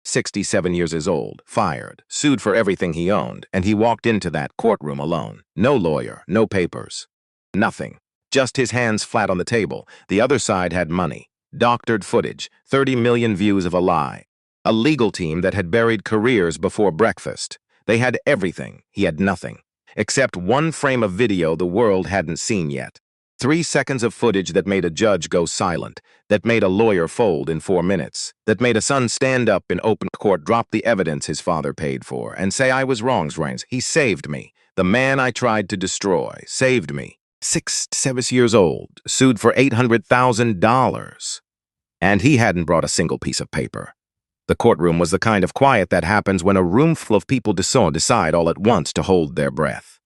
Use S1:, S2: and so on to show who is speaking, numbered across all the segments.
S1: 67 years old, fired, sued for everything he owned, and he walked into that courtroom alone. No lawyer, no papers, nothing. Just his hands flat on the table. The other side had money, doctored footage, 30 million views of a lie. A legal team that had buried careers before breakfast. They had everything, he had nothing. Except one frame of video the world hadn't seen yet. 3 seconds of footage that made a judge go silent, that made a lawyer fold in 4 minutes, that made a son stand up in open court, drop the evidence his father paid for, and say, "I was wrong, Reigns. He saved me. The man I tried to destroy saved me." 7 years old, sued for $800,000. And he hadn't brought a single piece of paper. The courtroom was the kind of quiet that happens when a room full of people decide all at once to hold their breath.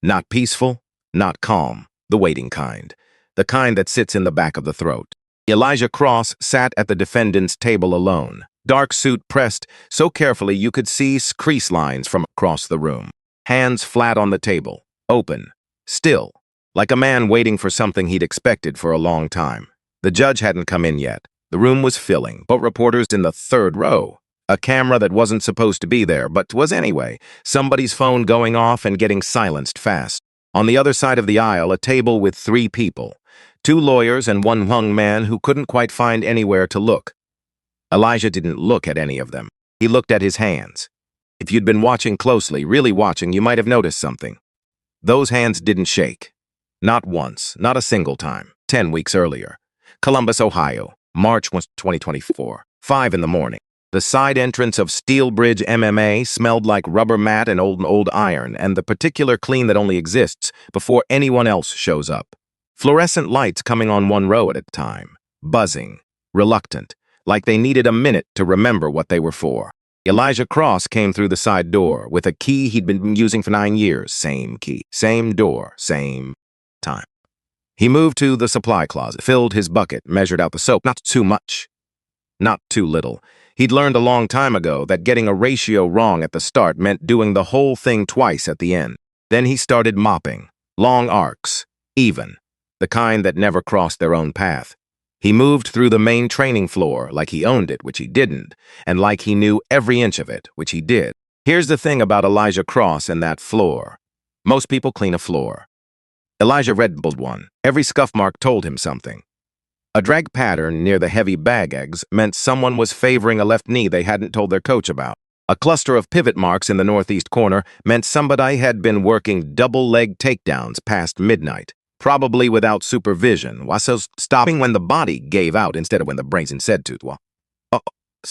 S1: Not peaceful, not calm, the waiting kind. The kind that sits in the back of the throat. Elijah Cross sat at the defendant's table alone, dark suit pressed so carefully you could see crease lines from across the room. Hands flat on the table, open, still, like a man waiting for something he'd expected for a long time. The judge hadn't come in yet. The room was filling, but reporters in the third row. A camera that wasn't supposed to be there, but was anyway. Somebody's phone going off and getting silenced fast. On the other side of the aisle, a table with 3 people. 2 lawyers and 1 young man who couldn't quite find anywhere to look. Elijah didn't look at any of them. He looked at his hands. If you'd been watching closely, really watching, you might have noticed something. Those hands didn't shake. Not once, not a single time. 10 weeks earlier. Columbus, Ohio. March 2024, 5 in the morning. The side entrance of Steel Bridge MMA smelled like rubber mat and old iron, and the particular clean that only exists before anyone else shows up. Fluorescent lights coming on 1 row at a time, buzzing, reluctant, like they needed a minute to remember what they were for. Elijah Cross came through the side door with a key he'd been using for 9 years. Same key, same door, same time. He moved to the supply closet, filled his bucket, measured out the soap. Not too much, not too little. He'd learned a long time ago that getting a ratio wrong at the start meant doing the whole thing twice at the end. Then he started mopping. Long arcs, even. The kind that never crossed their own path. He moved through the main training floor like he owned it, which he didn't, and like he knew every inch of it, which he did. Here's the thing about Elijah Cross and that floor. Most people clean a floor. Elijah Red Bulled one. Every scuff mark told him something. A drag pattern near the heavy bag eggs meant someone was favoring a left knee they hadn't told their coach about. A cluster of pivot marks in the northeast corner meant somebody had been working double-leg takedowns past midnight, probably without supervision, so stopping when the body gave out instead of when the brain said to. A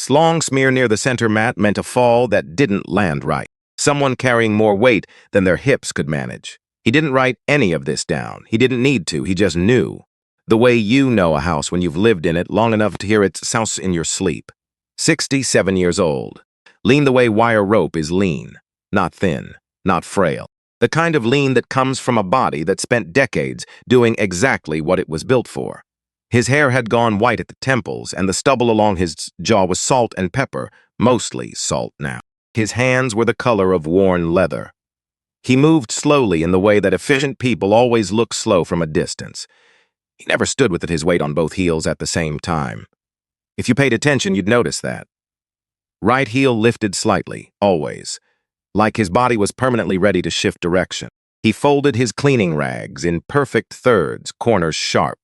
S1: long smear near the center mat meant a fall that didn't land right. Someone carrying more weight than their hips could manage. He didn't write any of this down. He didn't need to. He just knew. The way you know a house when you've lived in it long enough to hear its sounds in your sleep. 67 years old. Lean the way wire rope is lean. Not thin. Not frail. The kind of lean that comes from a body that spent decades doing exactly what it was built for. His hair had gone white at the temples, and the stubble along his jaw was salt and pepper, mostly salt now. His hands were the color of worn leather. He moved slowly in the way that efficient people always look slow from a distance. He never stood with his weight on both heels at the same time. If you paid attention, you'd notice that. Right heel lifted slightly, always, like his body was permanently ready to shift direction. He folded his cleaning rags in perfect thirds, corners sharp.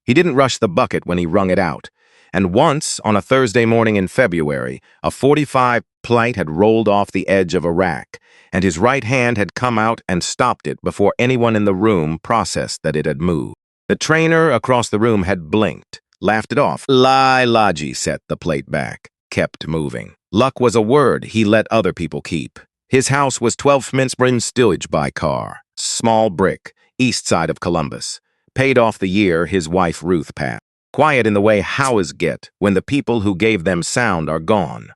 S1: He didn't rush the bucket when he wrung it out. And once, on a Thursday morning in February, a 45 plate had rolled off the edge of a rack, and his right hand had come out and stopped it before anyone in the room processed that it had moved. The trainer across the room had blinked, laughed it off. Laji set the plate back, kept moving. Luck was a word he let other people keep. His house was 12 Minsprim Stillage by car, small brick, east side of Columbus. Paid off the year his wife Ruth passed. Quiet in the way houses get when the people who gave them sound are gone.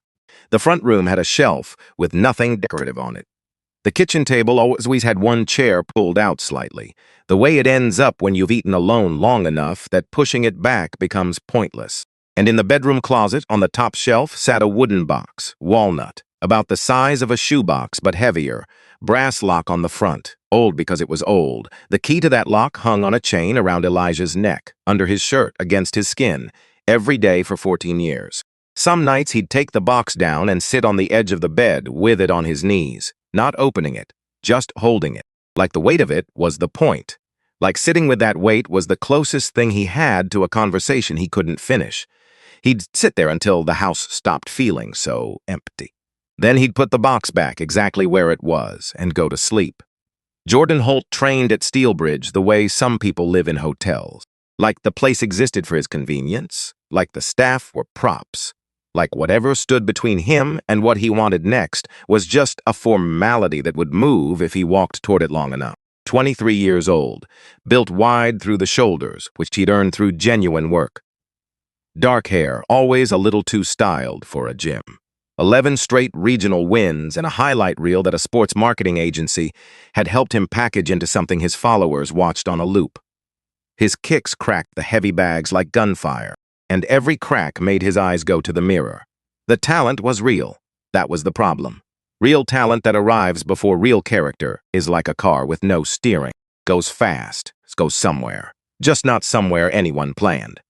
S1: The front room had a shelf with nothing decorative on it. The kitchen table always had one chair pulled out slightly, the way it ends up when you've eaten alone long enough that pushing it back becomes pointless. And in the bedroom closet on the top shelf sat a wooden box, walnut, about the size of a shoebox but heavier, brass lock on the front, old because it was old. The key to that lock hung on a chain around Elijah's neck, under his shirt, against his skin, every day for 14 years. Some nights he'd take the box down and sit on the edge of the bed with it on his knees, not opening it, just holding it. Like the weight of it was the point. Like sitting with that weight was the closest thing he had to a conversation he couldn't finish. He'd sit there until the house stopped feeling so empty. Then he'd put the box back exactly where it was and go to sleep. Jordan Holt trained at Steelbridge the way some people live in hotels. Like the place existed for his convenience, like the staff were props. Like whatever stood between him and what he wanted next was just a formality that would move if he walked toward it long enough. 23 years old, built wide through the shoulders, which he'd earned through genuine work. Dark hair, always a little too styled for a gym. 11 straight regional wins and a highlight reel that a sports marketing agency had helped him package into something his followers watched on a loop. His kicks cracked the heavy bags like gunfire, and every crack made his eyes go to the mirror. The talent was real. That was the problem. Real talent that arrives before real character is like a car with no steering. Goes fast, goes somewhere. Just not somewhere anyone planned.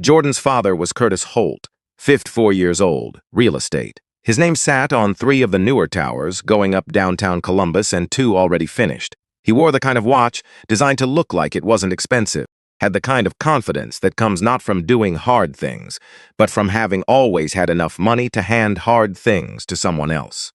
S1: Jordan's father was Curtis Holt, 54 years old, real estate. His name sat on 3 of the newer towers going up downtown Columbus and 2 already finished. He wore the kind of watch designed to look like it wasn't expensive, had the kind of confidence that comes not from doing hard things, but from having always had enough money to hand hard things to someone else.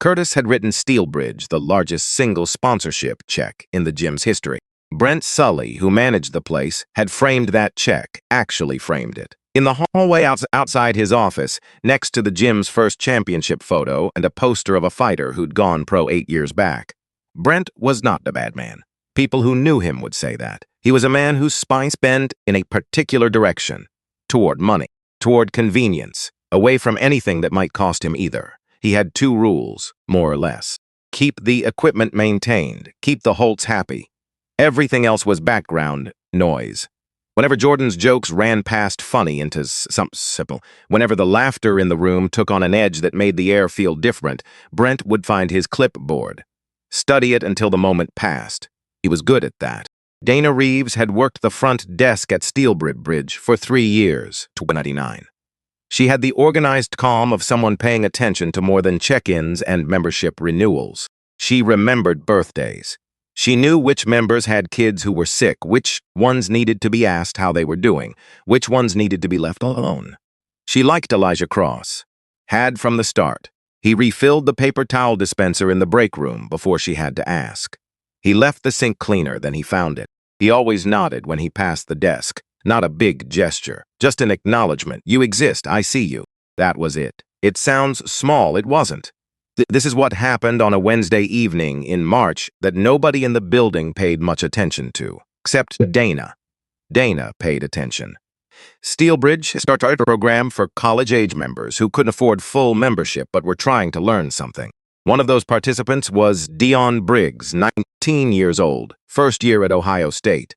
S1: Curtis had written Steelbridge the largest single sponsorship check in the gym's history. Brent Sully, who managed the place, had framed that check, actually framed it. In the hallway outside his office, next to the gym's first championship photo and a poster of a fighter who'd gone pro 8 years back. Brent was not a bad man. People who knew him would say that. He was a man whose spine bent in a particular direction, toward money, toward convenience, away from anything that might cost him either. He had 2 rules, more or less. Keep the equipment maintained, keep the Holts happy. Everything else was background noise. Whenever Jordan's jokes ran past funny into some simple, whenever the laughter in the room took on an edge that made the air feel different, Brent would find his clipboard. Study it until the moment passed. He was good at that. Dana Reeves had worked the front desk at Steelbridge for 3 years, 1999. She had the organized calm of someone paying attention to more than check-ins and membership renewals. She remembered birthdays. She knew which members had kids who were sick, which ones needed to be asked how they were doing, which ones needed to be left alone. She liked Elijah Cross. Had from the start. He refilled the paper towel dispenser in the break room before she had to ask. He left the sink cleaner than he found it. He always nodded when he passed the desk. Not a big gesture, just an acknowledgement. You exist, I see you. That was it. It sounds small, it wasn't. This is what happened on a Wednesday evening in March that nobody in the building paid much attention to, except Dana. Dana paid attention. Steelbridge started a program for college-age members who couldn't afford full membership but were trying to learn something. One of those participants was Dion Briggs, 19 years old, first year at Ohio State.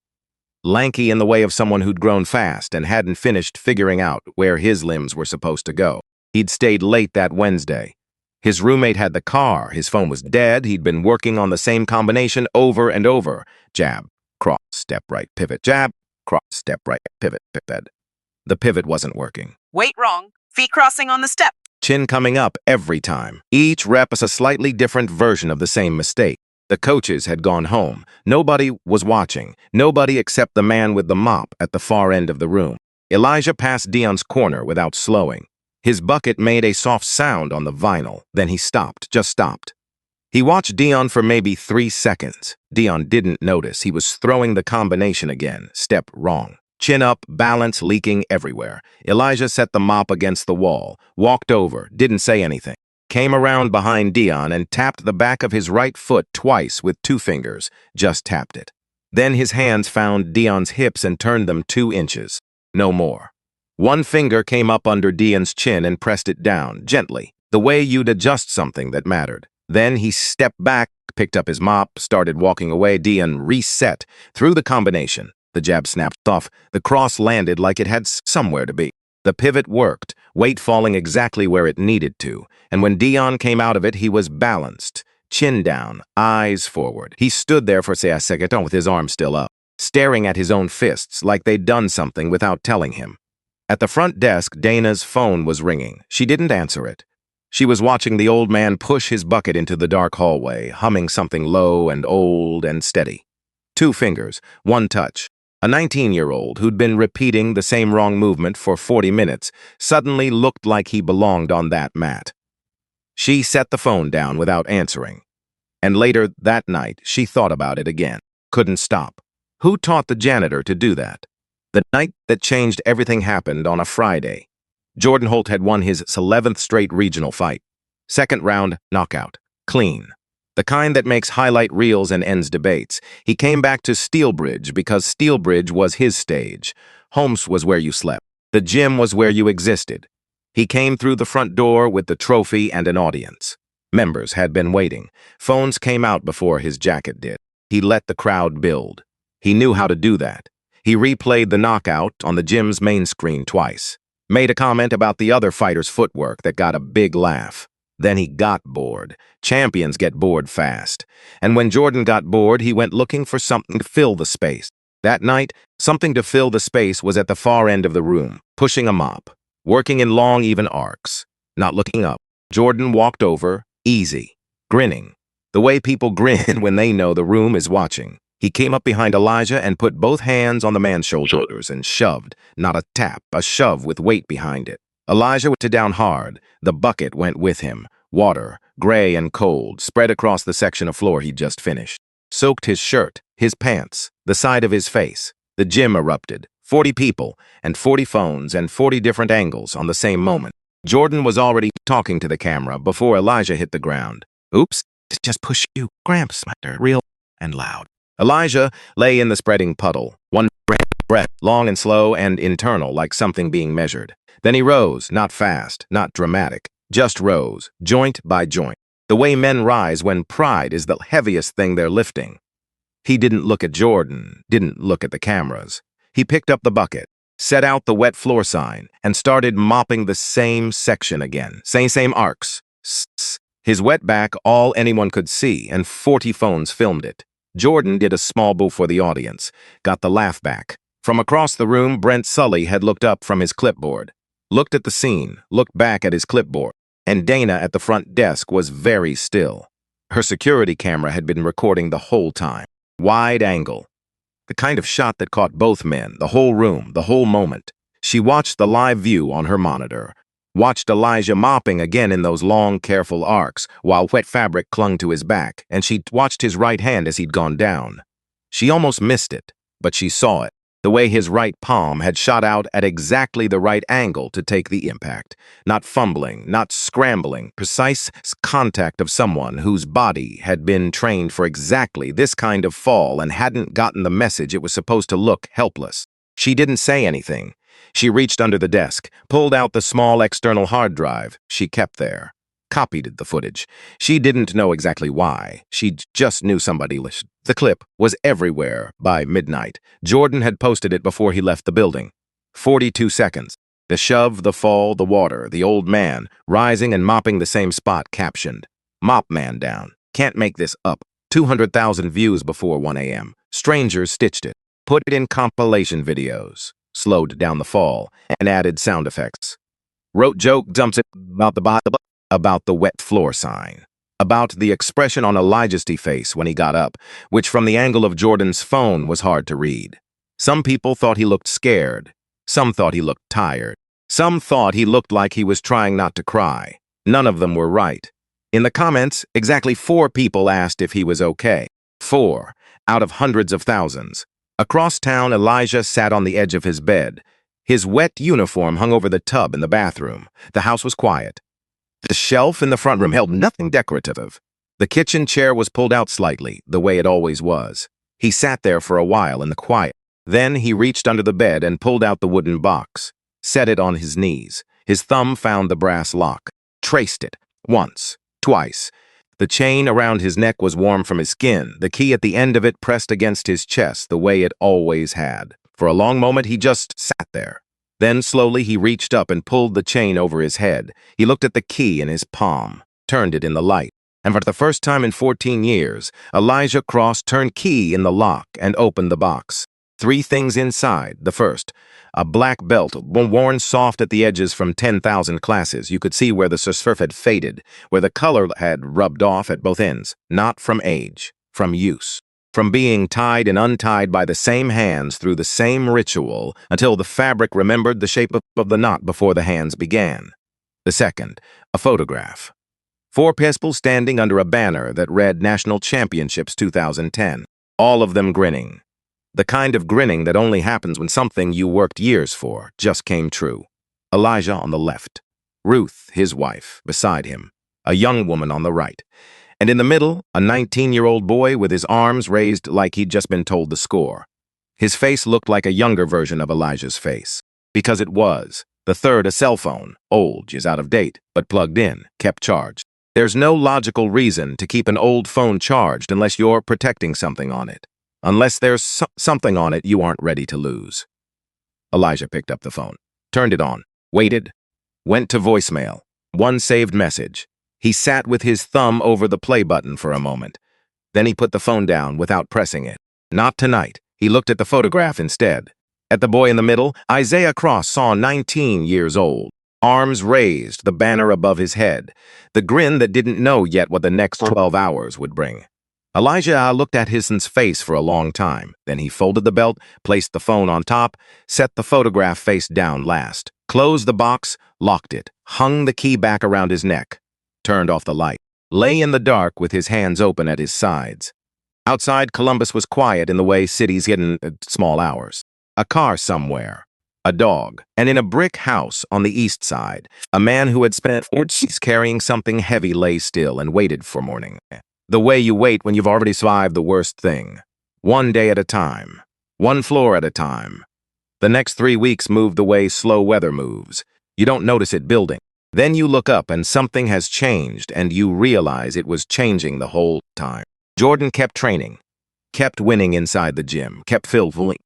S1: Lanky in the way of someone who'd grown fast and hadn't finished figuring out where his limbs were supposed to go. He'd stayed late that Wednesday. His roommate had the car, his phone was dead, he'd been working on the same combination over and over. Jab, cross, step right, pivot, jab, cross, step right, pivot, pivot. The pivot wasn't working.
S2: Weight wrong, feet crossing on the step.
S1: Chin coming up every time. Each rep is a slightly different version of the same mistake. The coaches had gone home. Nobody was watching. Nobody except the man with the mop at the far end of the room. Elijah passed Dion's corner without slowing. His bucket made a soft sound on the vinyl. Then he stopped, just stopped. He watched Dion for maybe 3 seconds. Dion didn't notice. He was throwing the combination again. Step wrong. Chin up, balance leaking everywhere. Elijah set the mop against the wall, walked over, didn't say anything. Came around behind Dion and tapped the back of his right foot twice with 2 fingers. Just tapped it. Then his hands found Dion's hips and turned them 2 inches. No more. 1 finger came up under Dion's chin and pressed it down, gently, the way you'd adjust something that mattered. Then he stepped back, picked up his mop, started walking away. Dion reset, threw the combination. The jab snapped off. The cross landed like it had somewhere to be. The pivot worked, weight falling exactly where it needed to, and when Dion came out of it, he was balanced, chin down, eyes forward. He stood there for a second with his arm still up, staring at his own fists like they'd done something without telling him. At the front desk, Dana's phone was ringing. She didn't answer it. She was watching the old man push his bucket into the dark hallway, humming something low and old and steady. 2 fingers, 1 touch. A 19-year-old who'd been repeating the same wrong movement for 40 minutes suddenly looked like he belonged on that mat. She set the phone down without answering. And later that night, she thought about it again. Couldn't stop. Who taught the janitor to do that? The night that changed everything happened on a Friday. Jordan Holt had won his 11th straight regional fight. Second round, knockout. Clean. The kind that makes highlight reels and ends debates. He came back to Steelbridge because Steelbridge was his stage. Holmes was where you slept. The gym was where you existed. He came through the front door with the trophy and an audience. Members had been waiting. Phones came out before his jacket did. He let the crowd build. He knew how to do that. He replayed the knockout on the gym's main screen twice. Made a comment about the other fighter's footwork that got a big laugh. Then he got bored. Champions get bored fast. And when Jordan got bored, he went looking for something to fill the space. That night, something to fill the space was at the far end of the room, pushing a mop, working in long, even arcs. Not looking up, Jordan walked over, easy, grinning. The way people grin when they know the room is watching. He came up behind Elijah and put both hands on the man's shoulders and shoved, not a tap, a shove with weight behind it. Elijah went down hard. The bucket went with him. Water, gray and cold, spread across the section of floor he'd just finished. Soaked his shirt, his pants, the side of his face. The gym erupted. 40 people, and 40 phones, and 40 different angles on the same moment. Jordan was already talking to the camera before Elijah hit the ground. Oops, just push you, Gramps, real and loud. Elijah lay in the spreading puddle, one breath, long and slow and internal, like something being measured. Then he rose, not fast, not dramatic, just rose, joint by joint. The way men rise when pride is the heaviest thing they're lifting. He didn't look at Jordan, didn't look at the cameras. He picked up the bucket, set out the wet floor sign, and started mopping the same section again. Same arcs. His wet back, all anyone could see, and 40 phones filmed it. Jordan did a small boo for the audience, got the laugh back. From across the room, Brent Sully had looked up from his clipboard, looked at the scene, looked back at his clipboard, and Dana at the front desk was very still. Her security camera had been recording the whole time. Wide angle. The kind of shot that caught both men, the whole room, the whole moment. She watched the live view on her monitor. Watched Elijah mopping again in those long, careful arcs, while wet fabric clung to his back, and she watched his right hand as he'd gone down. She almost missed it, but she saw it, the way his right palm had shot out at exactly the right angle to take the impact. Not fumbling, not scrambling, precise contact of someone whose body had been trained for exactly this kind of fall and hadn't gotten the message it was supposed to look helpless. She didn't say anything. She reached under the desk, pulled out the small external hard drive she kept there, copied the footage. She didn't know exactly why. She just knew somebody listened. The clip was everywhere by midnight. Jordan had posted it before he left the building. 42 seconds. The shove, the fall, the water, the old man, rising and mopping the same spot, captioned. Mop man down. Can't make this up. 200,000 views before 1 a.m. Strangers stitched it, put it in compilation videos, slowed down the fall, and added sound effects. Wrote joke dumps it about the wet floor sign, about the expression on Elijah's face when he got up, which from the angle of Jordan's phone was hard to read. Some people thought he looked scared. Some thought he looked tired. Some thought he looked like he was trying not to cry. None of them were right. In the comments, exactly 4 people asked if he was okay. 4 out of hundreds of thousands. Across town, Elijah sat on the edge of his bed. His wet uniform hung over the tub in the bathroom. The house was quiet. The shelf in the front room held nothing decorative. The kitchen chair was pulled out slightly, the way it always was. He sat there for a while in the quiet. Then he reached under the bed and pulled out the wooden box, set it on his knees. His thumb found the brass lock, traced it, once, twice. The chain around his neck was warm from his skin, the key at the end of it pressed against his chest the way it always had. For a long moment he just sat there. Then slowly he reached up and pulled the chain over his head. He looked at the key in his palm, turned it in the light. And for the first time in 14 years, Elijah Cross turned key in the lock and opened the box. 3 things inside. The first, a black belt, worn soft at the edges from 10,000 classes. You could see where the surf had faded, where the color had rubbed off at both ends. Not from age, from use. From being tied and untied by the same hands through the same ritual until the fabric remembered the shape of the knot before the hands began. The second, a photograph. 4 people standing under a banner that read National Championships 2010. All of them grinning. The kind of grinning that only happens when something you worked years for just came true. Elijah on the left. Ruth, his wife, beside him. A young woman on the right. And in the middle, a 19-year-old boy with his arms raised like he'd just been told the score. His face looked like a younger version of Elijah's face. Because it was. The third, a cell phone. Old, is out of date, but plugged in, kept charged. There's no logical reason to keep an old phone charged unless you're protecting something on it. Unless there's something on it you aren't ready to lose. Elijah picked up the phone, turned it on, waited, went to voicemail. 1 saved message. He sat with his thumb over the play button for a moment. Then he put the phone down without pressing it. Not tonight. He looked at the photograph instead. At the boy in the middle, Isaiah Cross saw 19 years old. Arms raised, the banner above his head. The grin that didn't know yet what the next 12 hours would bring. Elijah looked at his son's face for a long time. Then he folded the belt, placed the phone on top, set the photograph face down last, closed the box, locked it, hung the key back around his neck, turned off the light, lay in the dark with his hands open at his sides. Outside, Columbus was quiet in the way cities get in small hours. A car somewhere, a dog, and in a brick house on the east side, a man who had spent 4 days carrying something heavy lay still and waited for morning. The way you wait when you've already survived the worst thing. 1 day at a time. 1 floor at a time. The next 3 weeks move the way slow weather moves. You don't notice it building. Then you look up and something has changed and you realize it was changing the whole time. Jordan kept training, kept winning inside the gym, kept filling.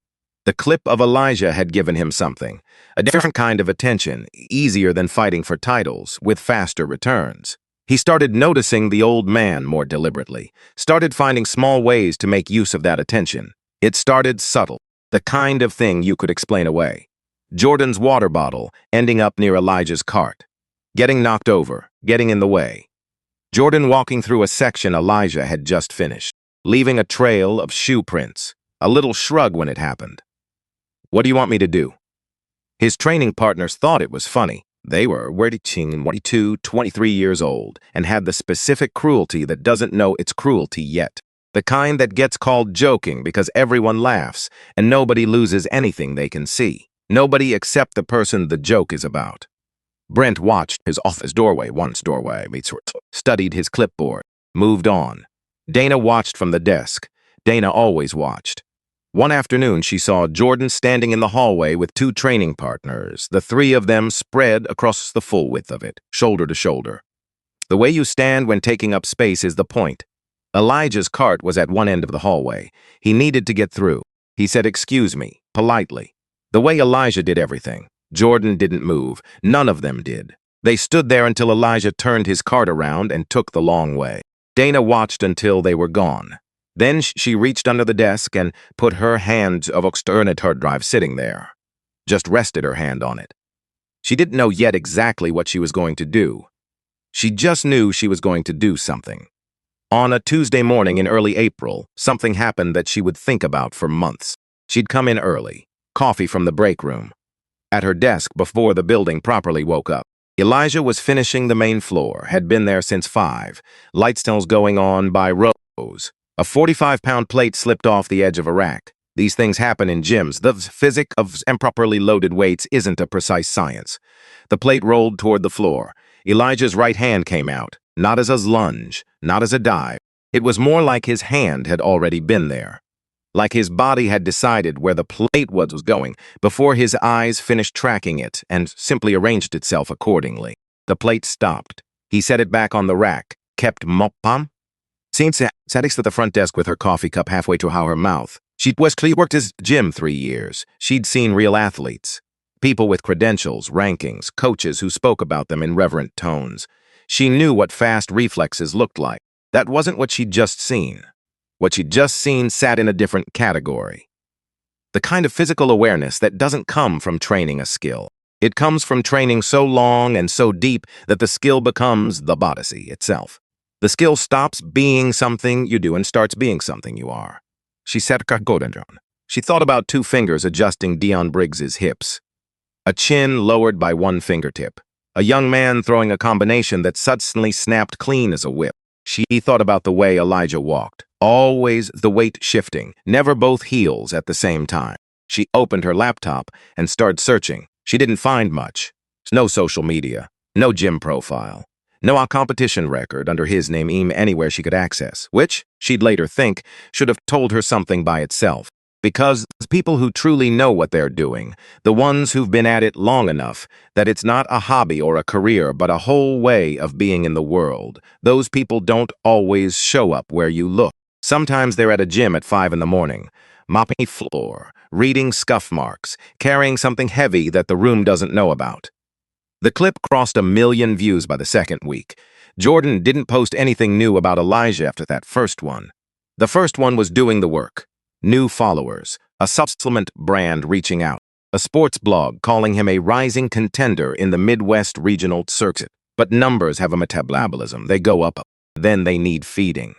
S1: The clip of Elijah had given him something. A different kind of attention, easier than fighting for titles, with faster returns. He started noticing the old man more deliberately, started finding small ways to make use of that attention. It started subtle, the kind of thing you could explain away. Jordan's water bottle ending up near Elijah's cart. Getting knocked over, getting in the way. Jordan walking through a section Elijah had just finished, leaving a trail of shoe prints, a little shrug when it happened. "What do you want me to do?" His training partners thought it was funny. They were 22, 23 years old, and had the specific cruelty that doesn't know it's cruelty yet. The kind that gets called joking because everyone laughs, and nobody loses anything they can see. Nobody except the person the joke is about. Brent watched his office doorway, studied his clipboard, moved on. Dana watched from the desk. Dana always watched. One afternoon, she saw Jordan standing in the hallway with 2 training partners, the 3 of them spread across the full width of it, shoulder to shoulder. The way you stand when taking up space is the point. Elijah's cart was at one end of the hallway. He needed to get through. He said, "Excuse me," politely. The way Elijah did everything. Jordan didn't move. None of them did. They stood there until Elijah turned his cart around and took the long way. Dana watched until they were gone. Then she reached under the desk and put her hand of Janitor drive sitting there. Just rested her hand on it. She didn't know yet exactly what she was going to do. She just knew she was going to do something. On a Tuesday morning in early April, something happened that she would think about for months. She'd come in early, coffee from the break room. At her desk before the building properly woke up. Elijah was finishing the main floor, had been there since 5, light still going on by rows. A 45-pound plate slipped off the edge of a rack. These things happen in gyms. The physics of improperly loaded weights isn't a precise science. The plate rolled toward the floor. Elijah's right hand came out, not as a lunge, not as a dive. It was more like his hand had already been there. Like his body had decided where the plate was going before his eyes finished tracking it and simply arranged itself accordingly. The plate stopped. He set it back on the rack, kept moppam. Sat at the front desk with her coffee cup halfway to her mouth. She'd worked his gym 3 years. She'd seen real athletes. People with credentials, rankings, coaches who spoke about them in reverent tones. She knew what fast reflexes looked like. That wasn't what she'd just seen. What she'd just seen sat in a different category. The kind of physical awareness that doesn't come from training a skill. It comes from training so long and so deep that the skill becomes the body itself. The skill stops being something you do and starts being something you are. She said, She thought about 2 fingers adjusting Dion Briggs's hips. A chin lowered by 1 fingertip. A young man throwing a combination that suddenly snapped clean as a whip. She thought about the way Elijah walked. Always the weight shifting, never both heels at the same time. She opened her laptop and started searching. She didn't find much. No social media, no gym profile, no competition record under his name anywhere she could access, which, she'd later think, should have told her something by itself. Because people who truly know what they're doing, the ones who've been at it long enough that it's not a hobby or a career but a whole way of being in the world, those people don't always show up where you look. Sometimes they're at a gym at 5 in the morning, mopping floor, reading scuff marks, carrying something heavy that the room doesn't know about. The clip crossed 1 million views by the second week. Jordan didn't post anything new about Elijah after that first one. The first one was doing the work. New followers, a supplement brand reaching out, a sports blog calling him a rising contender in the Midwest regional circuit. But numbers have a metabolism. They go up, then they need feeding.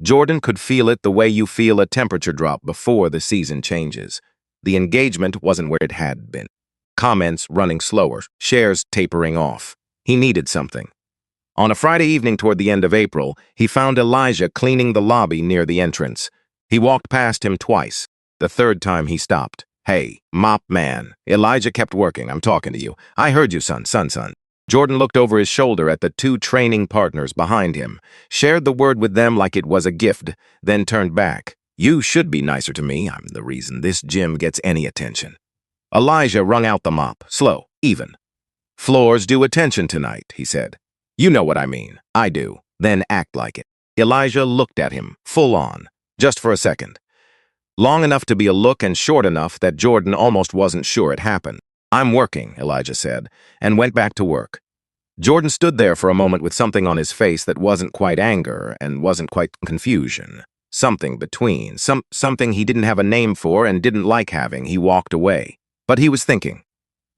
S1: Jordan could feel it the way you feel a temperature drop before the season changes. The engagement wasn't where it had been. Comments running slower, shares tapering off. He needed something. On a Friday evening toward the end of April, he found Elijah cleaning the lobby near the entrance. He walked past him twice. The third time he stopped. "Hey, mop man." Elijah kept working. "I'm talking to you. I heard you, son. Jordan looked over his shoulder at the 2 training partners behind him, shared the word with them like it was a gift, then turned back. "You should be nicer to me. I'm the reason this gym gets any attention." Elijah wrung out the mop, slow, even. "Floors due attention tonight," he said. "You know what I mean. I do. Then act like it." Elijah looked at him, full on, just for a second. Long enough to be a look and short enough that Jordan almost wasn't sure it happened. "I'm working," Elijah said, and went back to work. Jordan stood there for a moment with something on his face that wasn't quite anger and wasn't quite confusion. Something between, something he didn't have a name for and didn't like having. He walked away. But he was thinking.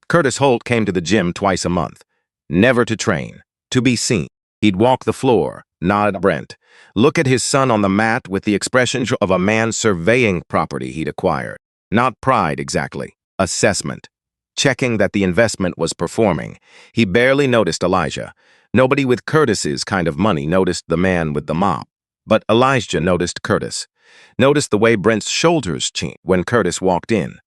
S1: Curtis Holt came to the gym twice a month. Never to train, to be seen. He'd walk the floor, nod at Brent, look at his son on the mat with the expression of a man surveying property he'd acquired. Not pride exactly, assessment. Checking that the investment was performing. He barely noticed Elijah. Nobody with Curtis's kind of money noticed the man with the mop. But Elijah noticed Curtis. Noticed the way Brent's shoulders changed when Curtis walked in.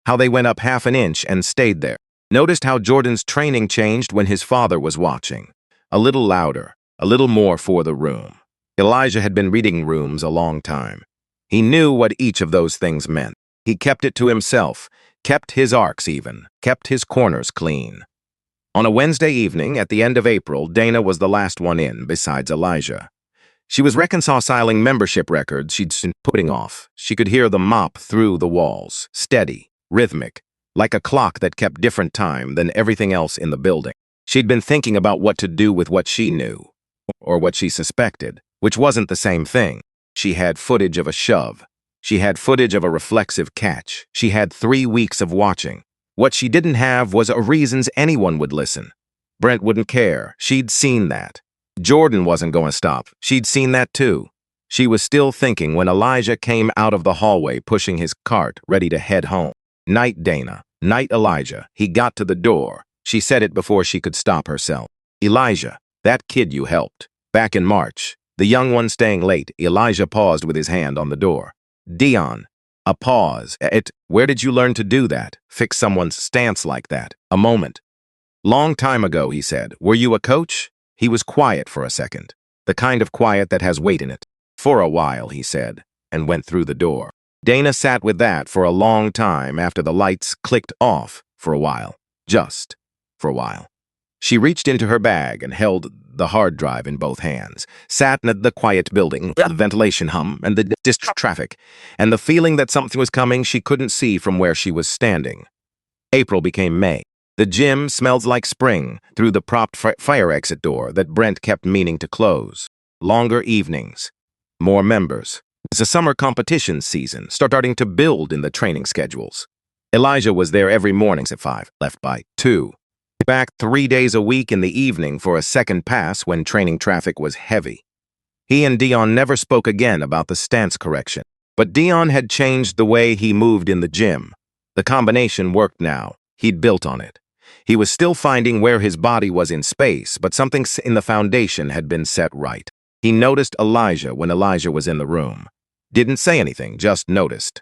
S1: How they went up half an inch and stayed there. Noticed how Jordan's training changed when his father was watching. A little louder, a little more for the room. Elijah had been reading rooms a long time. He knew what each of those things meant. He kept it to himself, kept his arcs even, kept his corners clean. On a Wednesday evening at the end of April, Dana was the last one in, besides Elijah. She was reconciling membership records she'd been putting off. She could hear the mop through the walls, steady, rhythmic, like a clock that kept different time than everything else in the building. She'd been thinking about what to do with what she knew, or what she suspected, which wasn't the same thing. She had footage of a shove. She had footage of a reflexive catch. She had 3 weeks of watching. What she didn't have was a reasons anyone would listen. Brent wouldn't care. She'd seen that. Jordan wasn't going to stop. She'd seen that too. She was still thinking when Elijah came out of the hallway pushing his cart, ready to head home. "Night, Dana. Night, Elijah." He got to the door. She said it before she could stop herself. "Elijah, that kid you helped. Back in March. The young one staying late." Elijah paused with his hand on the door. "Dion." A pause. Where did you learn to do that? Fix someone's stance like that? A moment. "Long time ago," he said. "Were you a coach?" He was quiet for a second. The kind of quiet that has weight in it. "For a while," he said, and went through the door. Dana sat with that for a long time after the lights clicked off. For a while. Just for a while. She reached into her bag and held the hard drive in both hands, sat in the quiet building, the ventilation hum and the distant traffic, and the feeling that something was coming she couldn't see from where she was standing. April became May. The gym smelled like spring through the propped fire exit door that Brent kept meaning to close. Longer evenings. More members. It's a summer competition season starting to build in the training schedules. Elijah was there every morning at 5, left by 2. Back 3 days a week in the evening for a second pass when training traffic was heavy. He and Dion never spoke again about the stance correction, but Dion had changed the way he moved in the gym. The combination worked now. He'd built on it. He was still finding where his body was in space, but something in the foundation had been set right. He noticed Elijah when Elijah was in the room. Didn't say anything, just noticed.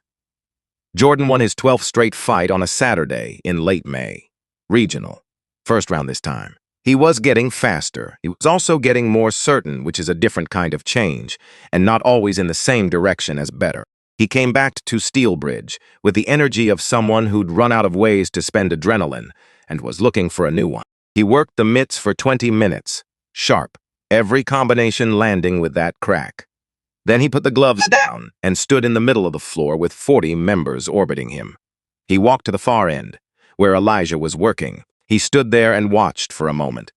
S1: Jordan won his 12th straight fight on a Saturday in late May. Regional. First round this time. He was getting faster. He was also getting more certain, which is a different kind of change, and not always in the same direction as better. He came back to Steelbridge with the energy of someone who'd run out of ways to spend adrenaline and was looking for a new one. He worked the mitts for 20 minutes, sharp, every combination landing with that crack. Then he put the gloves down and stood in the middle of the floor with 40 members orbiting him. He walked to the far end, where Elijah was working. He stood there and watched for a moment.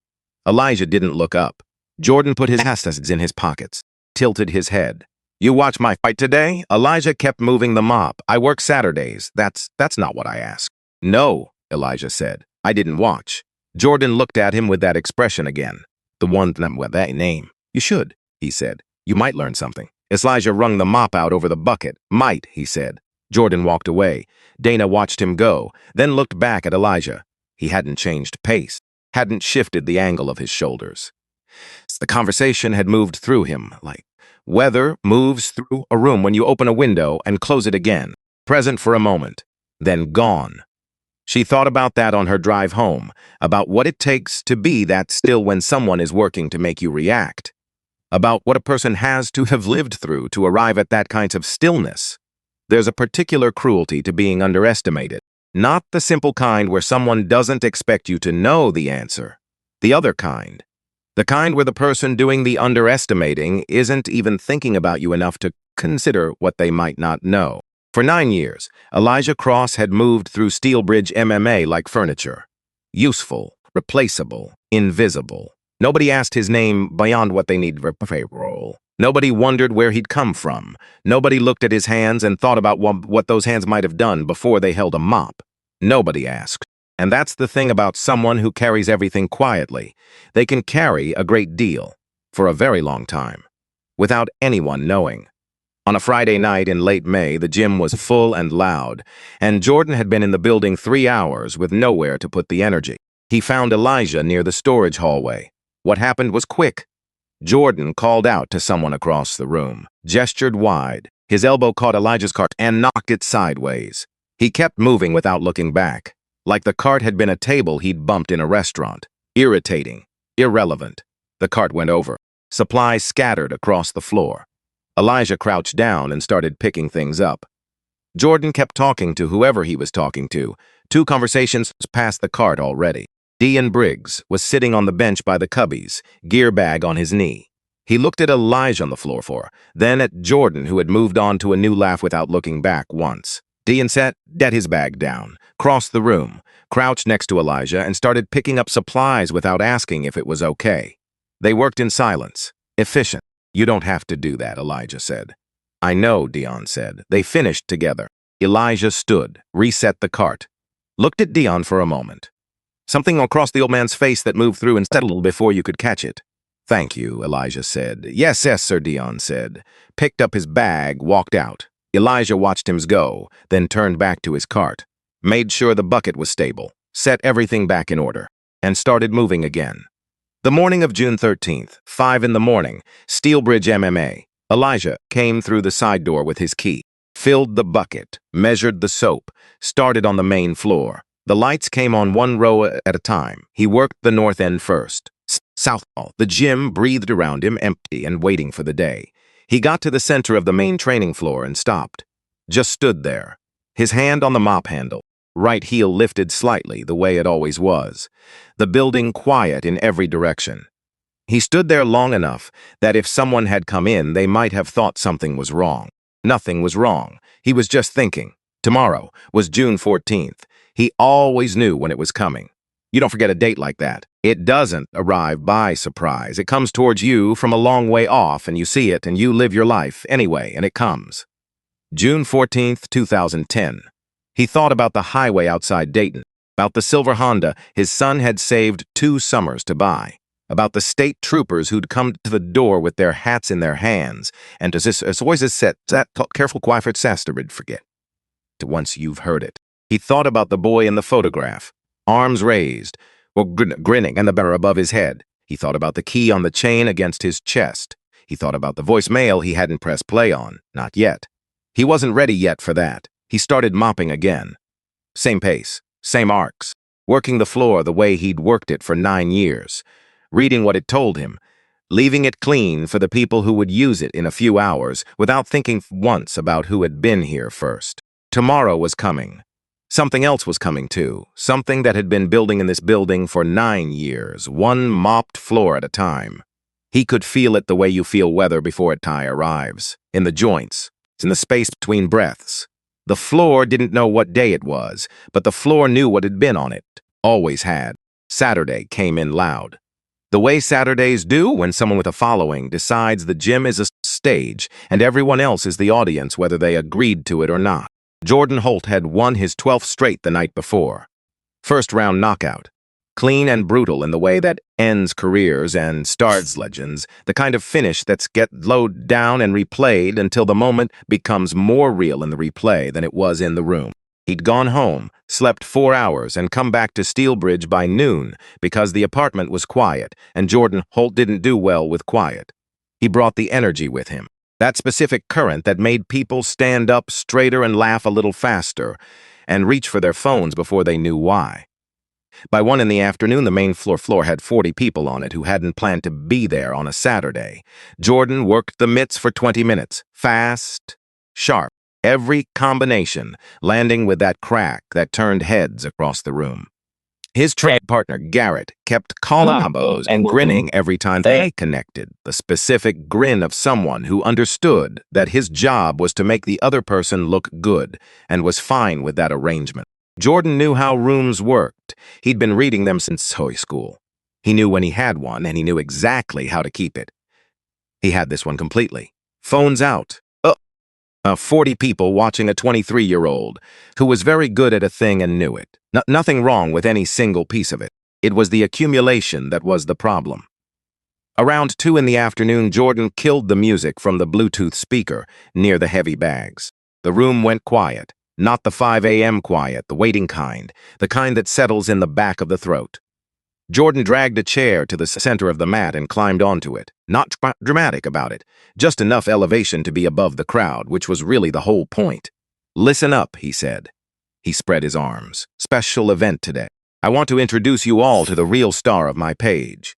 S1: Elijah didn't look up. Jordan put his hands in his pockets, tilted his head. "You watch my fight today?" Elijah kept moving the mop. "I work Saturdays. That's not what I asked." "No," Elijah said. "I didn't watch." Jordan looked at him with that expression again. "The one with that name." "You should," he said. "You might learn something." Elijah wrung the mop out over the bucket. "Might," he said. Jordan walked away. Dana watched him go, then looked back at Elijah. He hadn't changed pace, hadn't shifted the angle of his shoulders. The conversation had moved through him, like weather moves through a room when you open a window and close it again, present for a moment, then gone. She thought about that on her drive home, about what it takes to be that still when someone is working to make you react, about what a person has to have lived through to arrive at that kind of stillness. There's a particular cruelty to being underestimated, not the simple kind where someone doesn't expect you to know the answer. The other kind. The kind where the person doing the underestimating isn't even thinking about you enough to consider what they might not know. For 9 years, Elijah Cross had moved through Steelbridge MMA like furniture. Useful, replaceable, invisible. Nobody asked his name beyond what they needed for payroll. Nobody wondered where he'd come from. Nobody looked at his hands and thought about what those hands might have done before they held a mop. Nobody asked. And that's the thing about someone who carries everything quietly. They can carry a great deal, for a very long time, without anyone knowing. On a Friday night in late May, the gym was full and loud, and Jordan had been in the building 3 hours with nowhere to put the energy. He found Elijah near the storage hallway. What happened was quick. Jordan called out to someone across the room, gestured wide. His elbow caught Elijah's cart and knocked it sideways. He kept moving without looking back, like the cart had been a table he'd bumped in a restaurant. Irritating, irrelevant. The cart went over. Supplies scattered across the floor. Elijah crouched down and started picking things up. Jordan kept talking to whoever he was talking to. 2 conversations past the cart already. Dean Briggs was sitting on the bench by the cubbies, gear bag on his knee. He looked at Elijah on the floor, then at Jordan, who had moved on to a new laugh without looking back once. Dean set his bag down, crossed the room, crouched next to Elijah, and started picking up supplies without asking if it was okay. They worked in silence. Efficient. "You don't have to do that," Elijah said. "I know," Dion said. They finished together. Elijah stood, reset the cart, looked at Dion for a moment. Something across the old man's face that moved through and settled before you could catch it. "Thank you," Elijah said. Yes, sir," Dion said. Picked up his bag, walked out. Elijah watched him go, then turned back to his cart, made sure the bucket was stable, set everything back in order, and started moving again. The morning of June 13th, 5 in the morning, Steelbridge MMA. Elijah came through the side door with his key, filled the bucket, measured the soap, started on the main floor. The lights came on 1 row at a time. He worked the north end first. South hall. The gym breathed around him, empty and waiting for the day. He got to the center of the main training floor and stopped. Just stood there, his hand on the mop handle, right heel lifted slightly the way it always was. The building quiet in every direction. He stood there long enough that if someone had come in, they might have thought something was wrong. Nothing was wrong. He was just thinking. Tomorrow was June 14th. He always knew when it was coming. You don't forget a date like that. It doesn't arrive by surprise. It comes towards you from a long way off, and you see it, and you live your life anyway, and it comes. June 14th, 2010. He thought about the highway outside Dayton, about the silver Honda his son had saved 2 summers to buy, about the state troopers who'd come to the door with their hats in their hands, and as always is said, that careful Quifford Sasterid forget. Once you've heard it. He thought about the boy in the photograph, arms raised, or grinning and the banner above his head. He thought about the key on the chain against his chest. He thought about the voicemail he hadn't pressed play on. Not yet. He wasn't ready yet for that. He started mopping again. Same pace, same arcs, working the floor the way he'd worked it for 9 years, reading what it told him, leaving it clean for the people who would use it in a few hours without thinking once about who had been here first. Tomorrow was coming. Something else was coming too, something that had been building in this building for 9 years, one mopped floor at a time. He could feel it the way you feel weather before a tie arrives, in the joints, in the space between breaths. The floor didn't know what day it was, but the floor knew what had been on it, always had. Saturday came in loud. The way Saturdays do when someone with a following decides the gym is a stage and everyone else is the audience whether they agreed to it or not. Jordan Holt had won his 12th straight the night before. First round knockout. Clean and brutal in the way that ends careers and starts legends, the kind of finish that's get lowered down and replayed until the moment becomes more real in the replay than it was in the room. He'd gone home, slept 4 hours, and come back to Steelbridge by noon because the apartment was quiet, and Jordan Holt didn't do well with quiet. He brought the energy with him. That specific current that made people stand up straighter and laugh a little faster and reach for their phones before they knew why. By 1 in the afternoon, the main floor had 40 people on it who hadn't planned to be there on a Saturday. Jordan worked the mitts for 20 minutes, fast, sharp, every combination, landing with that crack that turned heads across the room. His trade partner, Garrett, kept calling combos and grinning every time they connected, the specific grin of someone who understood that his job was to make the other person look good and was fine with that arrangement. Jordan knew how rooms worked. He'd been reading them since high school. He knew when he had one, and he knew exactly how to keep it. He had this one completely. Phones out. 40 people watching a 23-year-old who was very good at a thing and knew it. Nothing wrong with any single piece of it. It was the accumulation that was the problem. Around 2 in the afternoon, Jordan killed the music from the Bluetooth speaker near the heavy bags. The room went quiet, not the 5 a.m. quiet, the waiting kind, the kind that settles in the back of the throat. Jordan dragged a chair to the center of the mat and climbed onto it, not dramatic about it, just enough elevation to be above the crowd, which was really the whole point. "Listen up," he said. He spread his arms. "Special event today. I want to introduce you all to the real star of my page."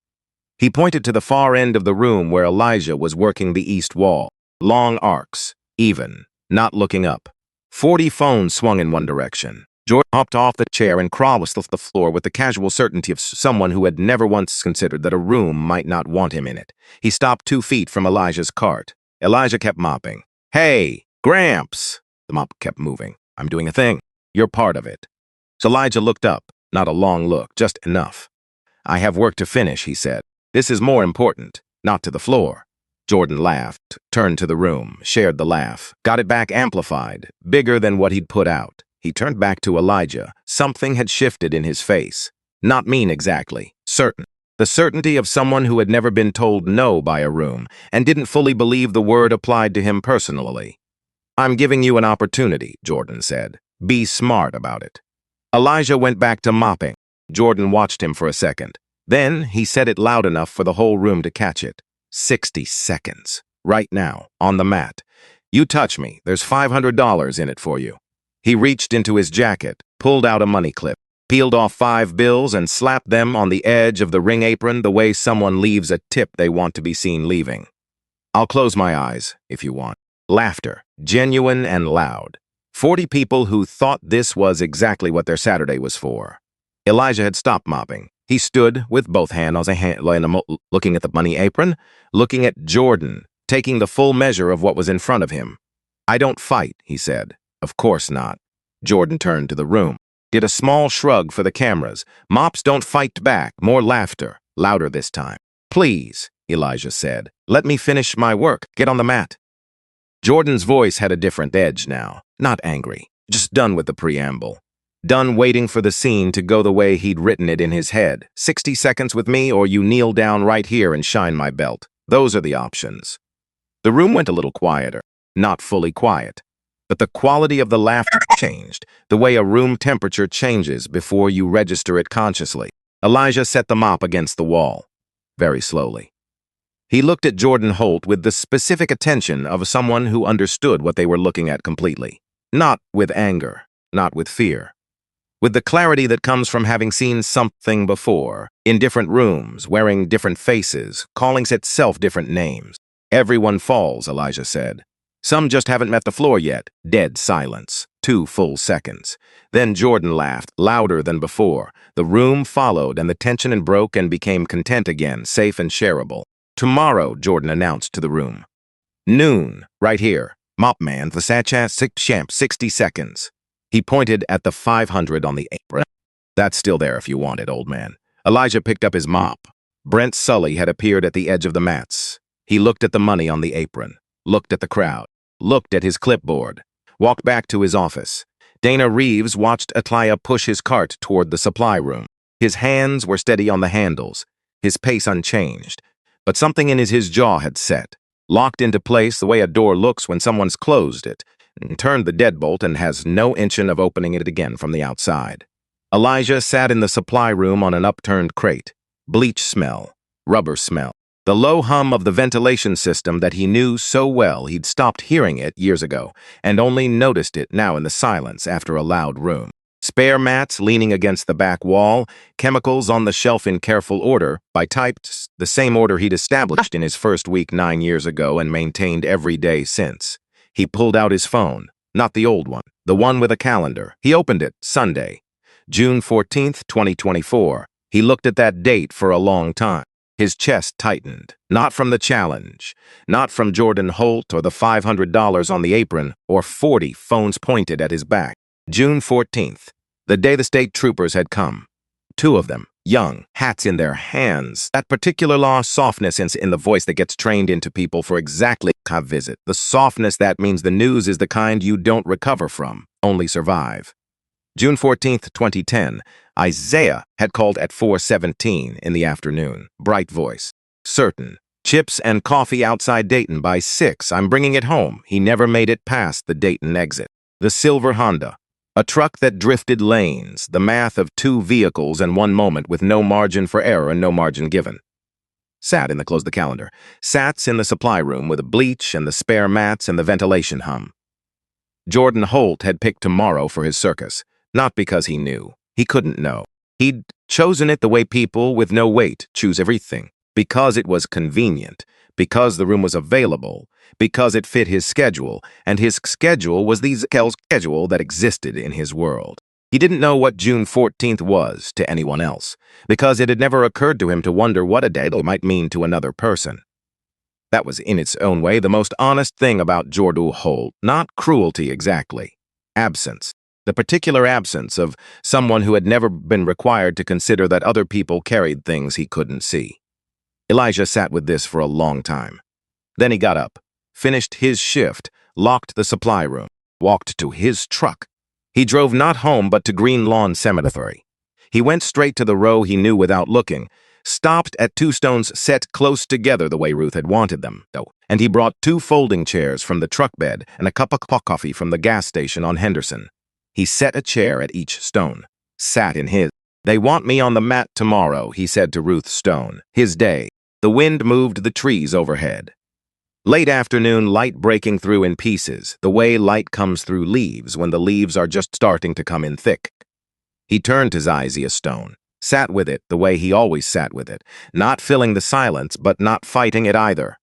S1: He pointed to the far end of the room where Elijah was working the east wall. Long arcs, even, not looking up. 40 phones swung in one direction. Jordan hopped off the chair and crossed the floor with the casual certainty of someone who had never once considered that a room might not want him in it. He stopped 2 feet from Elijah's cart. Elijah kept mopping. "Hey, Gramps!" The mop kept moving. "I'm doing a thing. You're part of it." So Elijah looked up. Not a long look, just enough. "I have work to finish," he said. "This is more important, not to the floor." Jordan laughed, turned to the room, shared the laugh, got it back amplified, bigger than what he'd put out. He turned back to Elijah. Something had shifted in his face. Not mean exactly, certain. The certainty of someone who had never been told no by a room and didn't fully believe the word applied to him personally. "I'm giving you an opportunity," Jordan said. "Be smart about it." Elijah went back to mopping. Jordan watched him for a second. Then he said it loud enough for the whole room to catch it. 60 seconds. Right now, on the mat. "You touch me, there's $500 in it for you." He reached into his jacket, pulled out a money clip, peeled off 5 bills and slapped them on the edge of the ring apron the way someone leaves a tip they want to be seen leaving. "I'll close my eyes, if you want." Laughter, genuine and loud. 40 people who thought this was exactly what their Saturday was for. Elijah had stopped mopping. He stood with both hands looking at the money apron, looking at Jordan, taking the full measure of what was in front of him. "I don't fight," he said. "Of course not." Jordan turned to the room. did a small shrug for the cameras. Mops don't fight back. More laughter. Louder this time. Please, Elijah said. Let me finish my work. Get on the mat. Jordan's voice had a different edge now. Not angry. Just done with the preamble. Done waiting for the scene to go the way he'd written it in his head. 60 seconds with me, or you kneel down right here and shine my belt. Those are the options. The room went a little quieter. Not fully quiet. But the quality of the laughter changed, the way a room temperature changes before you register it consciously. Elijah set the mop against the wall, very slowly. He looked at Jordan Holt with the specific attention of someone who understood what they were looking at completely. Not with anger, not with fear. With the clarity that comes from having seen something before, in different rooms, wearing different faces, calling itself different names. Everyone falls, Elijah said. Some just haven't met the floor yet. Dead silence. 2 full seconds. Then Jordan laughed, louder than before. The room followed, and the tension broke and became content again, safe and shareable. Tomorrow, Jordan announced to the room. Noon, right here. Mop man, Versace, 60 seconds. He pointed at the 500 on the apron. That's still there if you want it, old man. Elijah picked up his mop. Brent Sully had appeared at the edge of the mats. He looked at the money on the apron, looked at the crowd, looked at his clipboard, walked back to his office. Dana Reeves watched Atlia push his cart toward the supply room. His hands were steady on the handles, his pace unchanged. But something in his jaw had set, locked into place the way a door looks when someone's closed it, and turned the deadbolt and has no intention of opening it again from the outside. Elijah sat in the supply room on an upturned crate. Bleach smell, rubber smell. The low hum of the ventilation system that he knew so well he'd stopped hearing it years ago, and only noticed it now in the silence after a loud room. Spare mats leaning against the back wall, chemicals on the shelf in careful order, by type, the same order he'd established in his first week 9 years ago and maintained every day since. He pulled out his phone, not the old one, the one with a calendar. He opened it, Sunday, June 14th, 2024. He looked at that date for a long time. His chest tightened, not from the challenge, not from Jordan Holt or the $500 on the apron, or 40 phones pointed at his back. June 14th, the day the state troopers had come. 2 of them, young, hats in their hands. That particular law softness in the voice that gets trained into people for exactly a visit. The softness that means the news is the kind you don't recover from, only survive. June 14th, 2010, Isaiah had called at 4:17 in the afternoon. Bright voice. Certain. Chips and coffee outside Dayton by 6. I'm bringing it home. He never made it past the Dayton exit. The silver Honda. A truck that drifted lanes, the math of 2 vehicles in one moment with no margin for error and no margin given. Sat in the close the calendar. Sats in the supply room with the bleach and the spare mats and the ventilation hum. Jordan Holt had picked tomorrow for his circus, not because he knew. He couldn't know. He'd chosen it the way people with no weight choose everything, because it was convenient, because the room was available, because it fit his schedule, and his schedule was the schedule that existed in his world. He didn't know what June 14th was to anyone else, because it had never occurred to him to wonder what a day might mean to another person. That was in its own way the most honest thing about Jordan Holt, not cruelty exactly. Absence. The particular absence of someone who had never been required to consider that other people carried things he couldn't see. Elijah sat with this for a long time. Then he got up, finished his shift, locked the supply room, walked to his truck. He drove not home but to Green Lawn Cemetery. He went straight to the row he knew without looking, stopped at 2 stones set close together the way Ruth had wanted them, and he brought 2 folding chairs from the truck bed and a cup of coffee from the gas station on Henderson. He set a chair at each stone, sat in his. They want me on the mat tomorrow, he said to Ruth Stone. His day. The wind moved the trees overhead. Late afternoon light breaking through in pieces, the way light comes through leaves when the leaves are just starting to come in thick. He turned to Isaiah Stone, sat with it the way he always sat with it, not filling the silence but not fighting it either.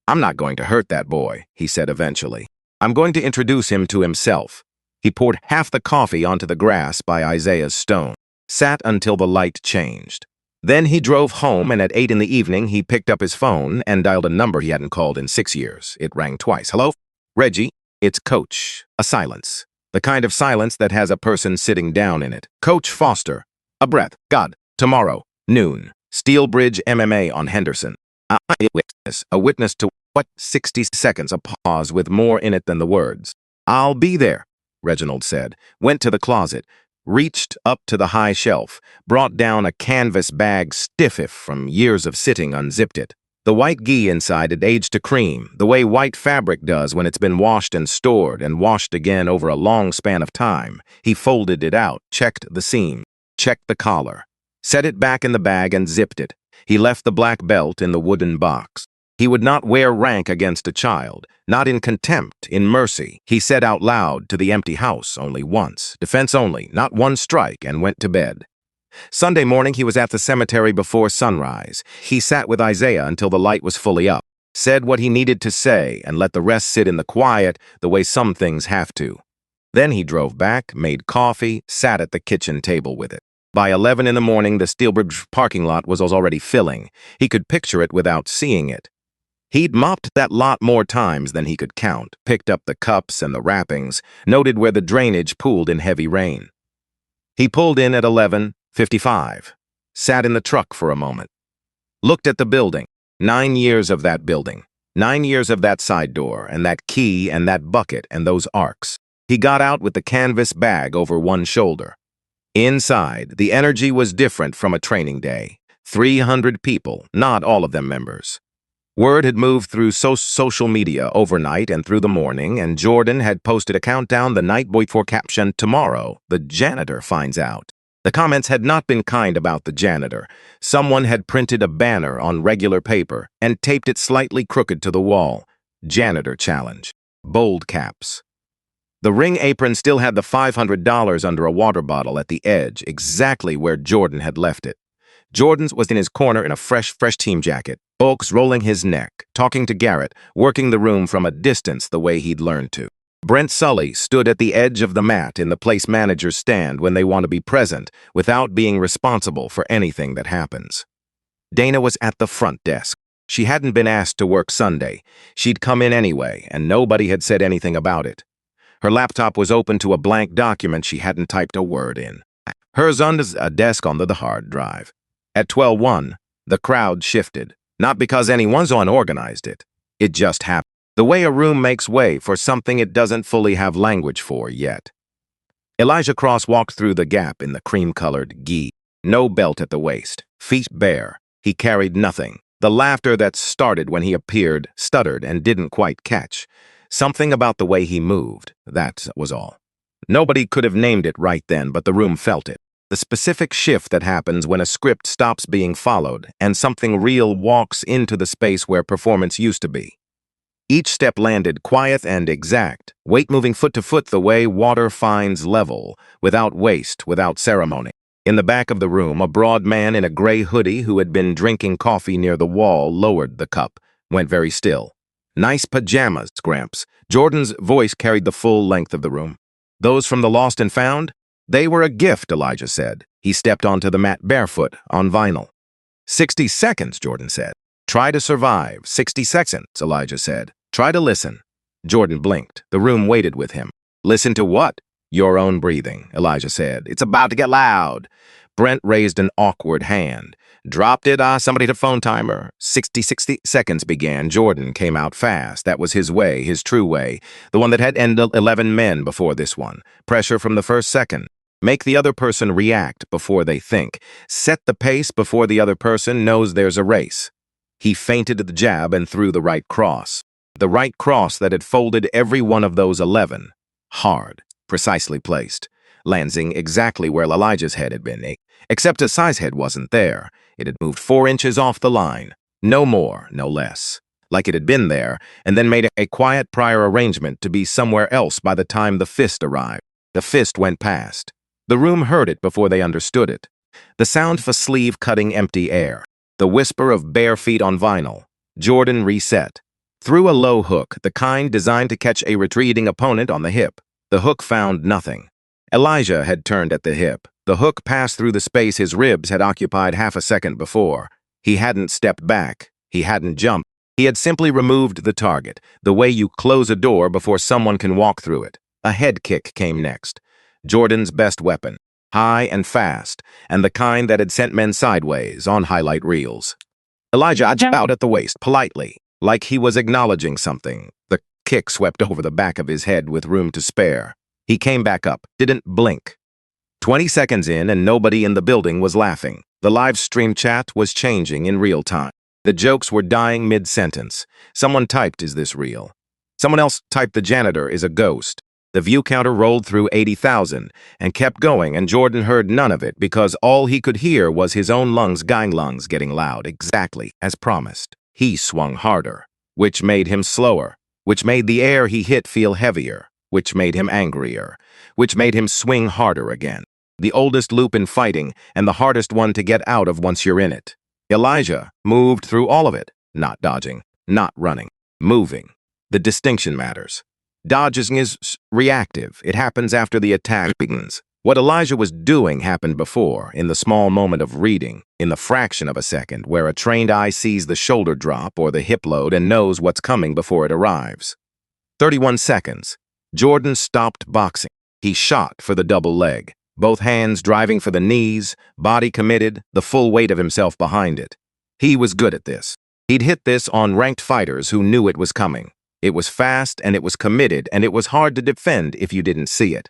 S1: I'm not going to hurt that boy, he said eventually. I'm going to introduce him to himself. He poured half the coffee onto the grass by Isaiah Stone, sat until the light changed. Then he drove home, and at 8 in the evening he picked up his phone and dialed a number he hadn't called in 6 years. It rang twice. Hello? Reggie, it's Coach. A silence. The kind of silence that has a person sitting down in it. Coach Foster. A breath. God. Tomorrow. Noon. Steel Bridge MMA on Henderson. A witness to what? 60 seconds. A pause with more in it than the words. I'll be there, Reginald said. Went to the closet. Reached up to the high shelf. Brought down a canvas bag stiff from years of sitting, unzipped it. The white ghee inside had aged to cream, the way white fabric does when it's been washed and stored and washed again over a long span of time. He folded it out, checked the seam, checked the collar, set it back in the bag and zipped it. He left the black belt in the wooden box. He would not wear rank against a child, not in contempt, in mercy. He said out loud to the empty house only once, defense only, not one strike, and went to bed. Sunday morning, he was at the cemetery before sunrise. He sat with Isaiah until the light was fully up, said what he needed to say, and let the rest sit in the quiet the way some things have to. Then he drove back, made coffee, sat at the kitchen table with it. By 11 in the morning, the Steelbridge parking lot was already filling. He could picture it without seeing it. He'd mopped that lot more times than he could count, picked up the cups and the wrappings, noted where the drainage pooled in heavy rain. He pulled in at 11:55, sat in the truck for a moment, looked at the building, 9 years of that building, 9 years of that side door, and that key and that bucket and those arcs. He got out with the canvas bag over one shoulder. Inside, the energy was different from a training day. 300 people, not all of them members. Word had moved through social media overnight and through the morning, and Jordan had posted a countdown the night before caption, "Tomorrow, the janitor finds out." The comments had not been kind about the janitor. Someone had printed a banner on regular paper and taped it slightly crooked to the wall. Janitor challenge. Bold caps. The ring apron still had the $500 under a water bottle at the edge, exactly where Jordan had left it. Jordan was in his corner in a fresh team jacket, Oaks rolling his neck, talking to Garrett, working the room from a distance the way he'd learned to. Brent Sully stood at the edge of the mat in the place managers stand when they want to be present without being responsible for anything that happens. Dana was at the front desk. She hadn't been asked to work Sunday. She'd come in anyway, and nobody had said anything about it. Her laptop was open to a blank document she hadn't typed a word in. Hers on a desk on the hard drive. At 12:01, the crowd shifted, not because anyone's unorganized it. It just happened. The way a room makes way for something it doesn't fully have language for yet. Elijah Cross walked through the gap in the cream-colored ghee. No belt at the waist, feet bare. He carried nothing. The laughter that started when he appeared stuttered and didn't quite catch. Something about the way he moved, that was all. Nobody could have named it right then, but the room felt it. The specific shift that happens when a script stops being followed and something real walks into the space where performance used to be. Each step landed quiet and exact, weight moving foot to foot the way water finds level, without waste, without ceremony. In the back of the room, a broad man in a gray hoodie who had been drinking coffee near the wall lowered the cup, went very still. "Nice pajamas, Gramps." Jordan's voice carried the full length of the room. "Those from the Lost and Found? They were a gift," Elijah said. He stepped onto the mat barefoot, on vinyl. 60 seconds, Jordan said. "Try to survive. 60 seconds, Elijah said. Try to listen." Jordan blinked. The room waited with him. "Listen to what?" "Your own breathing," Elijah said. "It's about to get loud." Brent raised an awkward hand. "Dropped it, somebody to phone timer." 60 seconds began. Jordan came out fast. That was his way, his true way. The one that had ended 11 men before this one. Pressure from the first second. Make the other person react before they think. Set the pace before the other person knows there's a race. He feinted the jab and threw the right cross. The right cross that had folded every one of those 11. Hard, precisely placed. Landing exactly where Elijah's head had been, except his size head wasn't there. It had moved 4 inches off the line. No more, no less. Like it had been there, and then made a quiet prior arrangement to be somewhere else by the time the fist arrived. The fist went past. The room heard it before they understood it. The sound of a sleeve cutting empty air. The whisper of bare feet on vinyl. Jordan reset. Threw a low hook, the kind designed to catch a retreating opponent on the hip. The hook found nothing. Elijah had turned at the hip. The hook passed through the space his ribs had occupied half a second before. He hadn't stepped back. He hadn't jumped. He had simply removed the target, the way you close a door before someone can walk through it. A head kick came next. Jordan's best weapon, high and fast, and the kind that had sent men sideways on highlight reels. Elijah edged out at the waist, politely, like he was acknowledging something. The kick swept over the back of his head with room to spare. He came back up, didn't blink. 20 seconds in, and nobody in the building was laughing. The live stream chat was changing in real time. The jokes were dying mid-sentence. Someone typed, "Is this real?" Someone else typed, "The janitor is a ghost." The view counter rolled through 80,000 and kept going, and Jordan heard none of it because all he could hear was his own lungs getting loud, exactly as promised. He swung harder, which made him slower, which made the air he hit feel heavier, which made him angrier, which made him swing harder again. The oldest loop in fighting and the hardest one to get out of once you're in it. Elijah moved through all of it, not dodging, not running, moving. The distinction matters. Dodging is reactive. It happens after the attack begins. What Elijah was doing happened before, in the small moment of reading, in the fraction of a second, where a trained eye sees the shoulder drop or the hip load and knows what's coming before it arrives. 31 seconds. Jordan stopped boxing. He shot for the double leg, both hands driving for the knees, body committed, the full weight of himself behind it. He was good at this. He'd hit this on ranked fighters who knew it was coming. It was fast, and it was committed, and it was hard to defend if you didn't see it.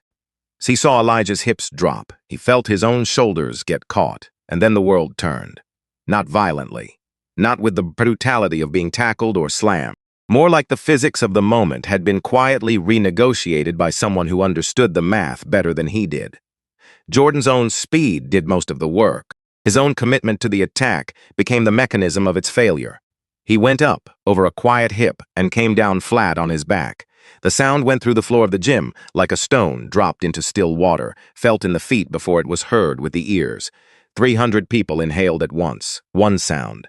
S1: He saw Elijah's hips drop. He felt his own shoulders get caught, and then the world turned. Not violently. Not with the brutality of being tackled or slammed. More like the physics of the moment had been quietly renegotiated by someone who understood the math better than he did. Jordan's own speed did most of the work. His own commitment to the attack became the mechanism of its failure. He went up over a quiet hip and came down flat on his back. The sound went through the floor of the gym like a stone dropped into still water, felt in the feet before it was heard with the ears. 300 people inhaled at once. One sound.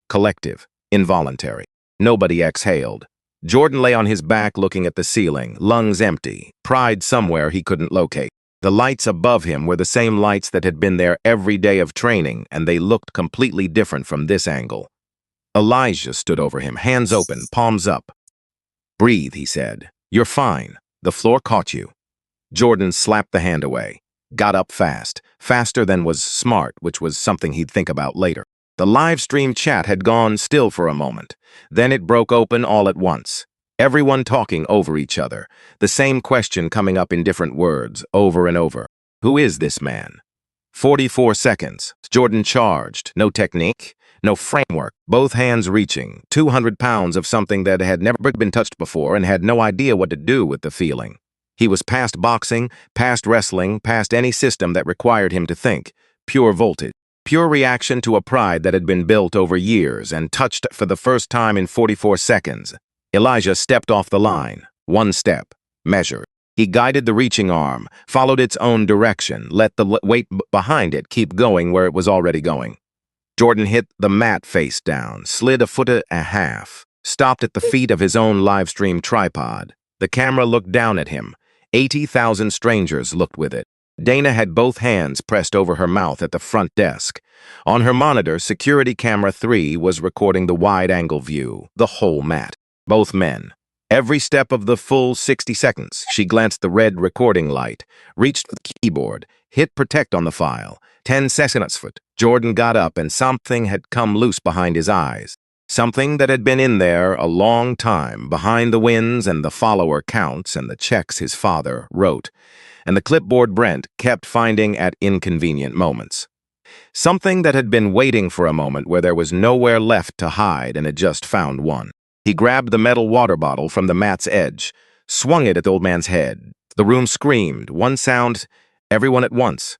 S1: Collective. Involuntary. Nobody exhaled. Jordan lay on his back looking at the ceiling, lungs empty, pride somewhere he couldn't locate. The lights above him were the same lights that had been there every day of training, and they looked completely different from this angle. Elijah stood over him, hands open, palms up. "Breathe," he said. "You're fine. The floor caught you." Jordan slapped the hand away, got up fast, faster than was smart, which was something he'd think about later. The live stream chat had gone still for a moment. Then it broke open all at once. Everyone talking over each other, the same question coming up in different words, over and over. Who is this man? 44 seconds. Jordan charged. No technique. No framework, both hands reaching, 200 pounds of something that had never been touched before and had no idea what to do with the feeling. He was past boxing, past wrestling, past any system that required him to think. Pure voltage, pure reaction to a pride that had been built over years and touched for the first time in 44 seconds. Elijah stepped off the line, one step, measured. He guided the reaching arm, followed its own direction, let the weight behind it keep going where it was already going. Jordan hit the mat face down, slid a foot and a half, stopped at the feet of his own live stream tripod. The camera looked down at him. 80,000 strangers looked with it. Dana had both hands pressed over her mouth at the front desk. On her monitor, security camera 3 was recording the wide-angle view, the whole mat. Both men. Every step of the full 60 seconds, she glanced the red recording light, reached for the keyboard, hit protect on the file. 10 seconds. Jordan got up and something had come loose behind his eyes. Something that had been in there a long time, behind the wins and the follower counts and the checks his father wrote, and the clipboard Brent kept finding at inconvenient moments. Something that had been waiting for a moment where there was nowhere left to hide and had just found one. He grabbed the metal water bottle from the mat's edge, swung it at the old man's head. The room screamed, one sound, everyone at once.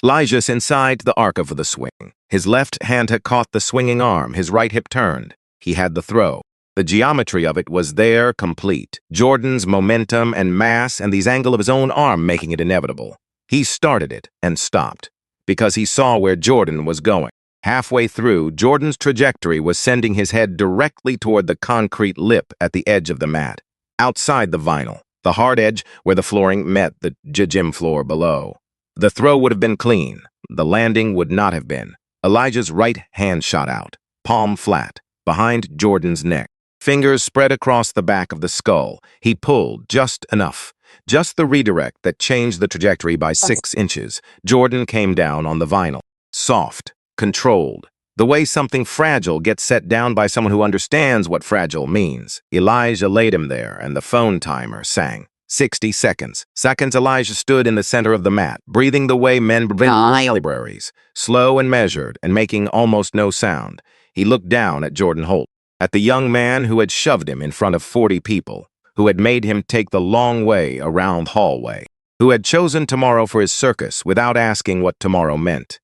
S1: Elijah's inside the arc of the swing. His left hand had caught the swinging arm, his right hip turned. He had the throw. The geometry of it was there, complete. Jordan's momentum and mass and the angle of his own arm making it inevitable. He started it and stopped, because he saw where Jordan was going. Halfway through, Jordan's trajectory was sending his head directly toward the concrete lip at the edge of the mat, outside the vinyl, the hard edge where the flooring met the gym floor below. The throw would have been clean. The landing would not have been. Elijah's right hand shot out, palm flat, behind Jordan's neck. Fingers spread across the back of the skull. He pulled just enough. Just the redirect that changed the trajectory by 6 inches. Jordan came down on the vinyl. Soft, controlled. The way something fragile gets set down by someone who understands what fragile means. Elijah laid him there, and the phone timer sang. 60 seconds. Seconds. Elijah stood in the center of the mat, breathing the way men breathe in libraries, slow and measured, and making almost no sound. He looked down at Jordan Holt, at the young man who had shoved him in front of 40 people, who had made him take the long way around the hallway, who had chosen tomorrow for his circus without asking what tomorrow meant,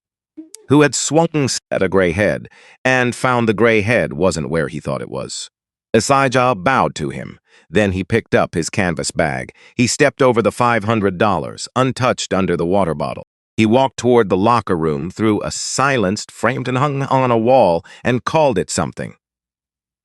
S1: who had swung at a gray head and found the gray head wasn't where he thought it was. Elijah bowed to him. Then he picked up his canvas bag. He stepped over the $500, untouched under the water bottle. He walked toward the locker room through a silenced, framed and hung on a wall, and called it something.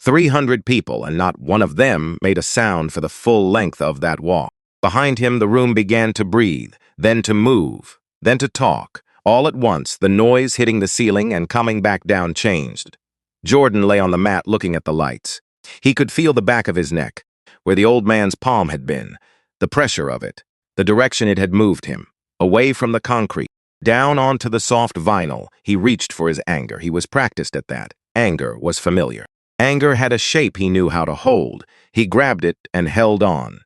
S1: 300 people, and not one of them made a sound for the full length of that walk. Behind him, the room began to breathe, then to move, then to talk. All at once, the noise hitting the ceiling and coming back down changed. Jordan lay on the mat looking at the lights. He could feel the back of his neck, where the old man's palm had been, the pressure of it, the direction it had moved him, away from the concrete, down onto the soft vinyl. He reached for his anger. He was practiced at that. Anger was familiar. Anger had a shape he knew how to hold. He grabbed it and held on.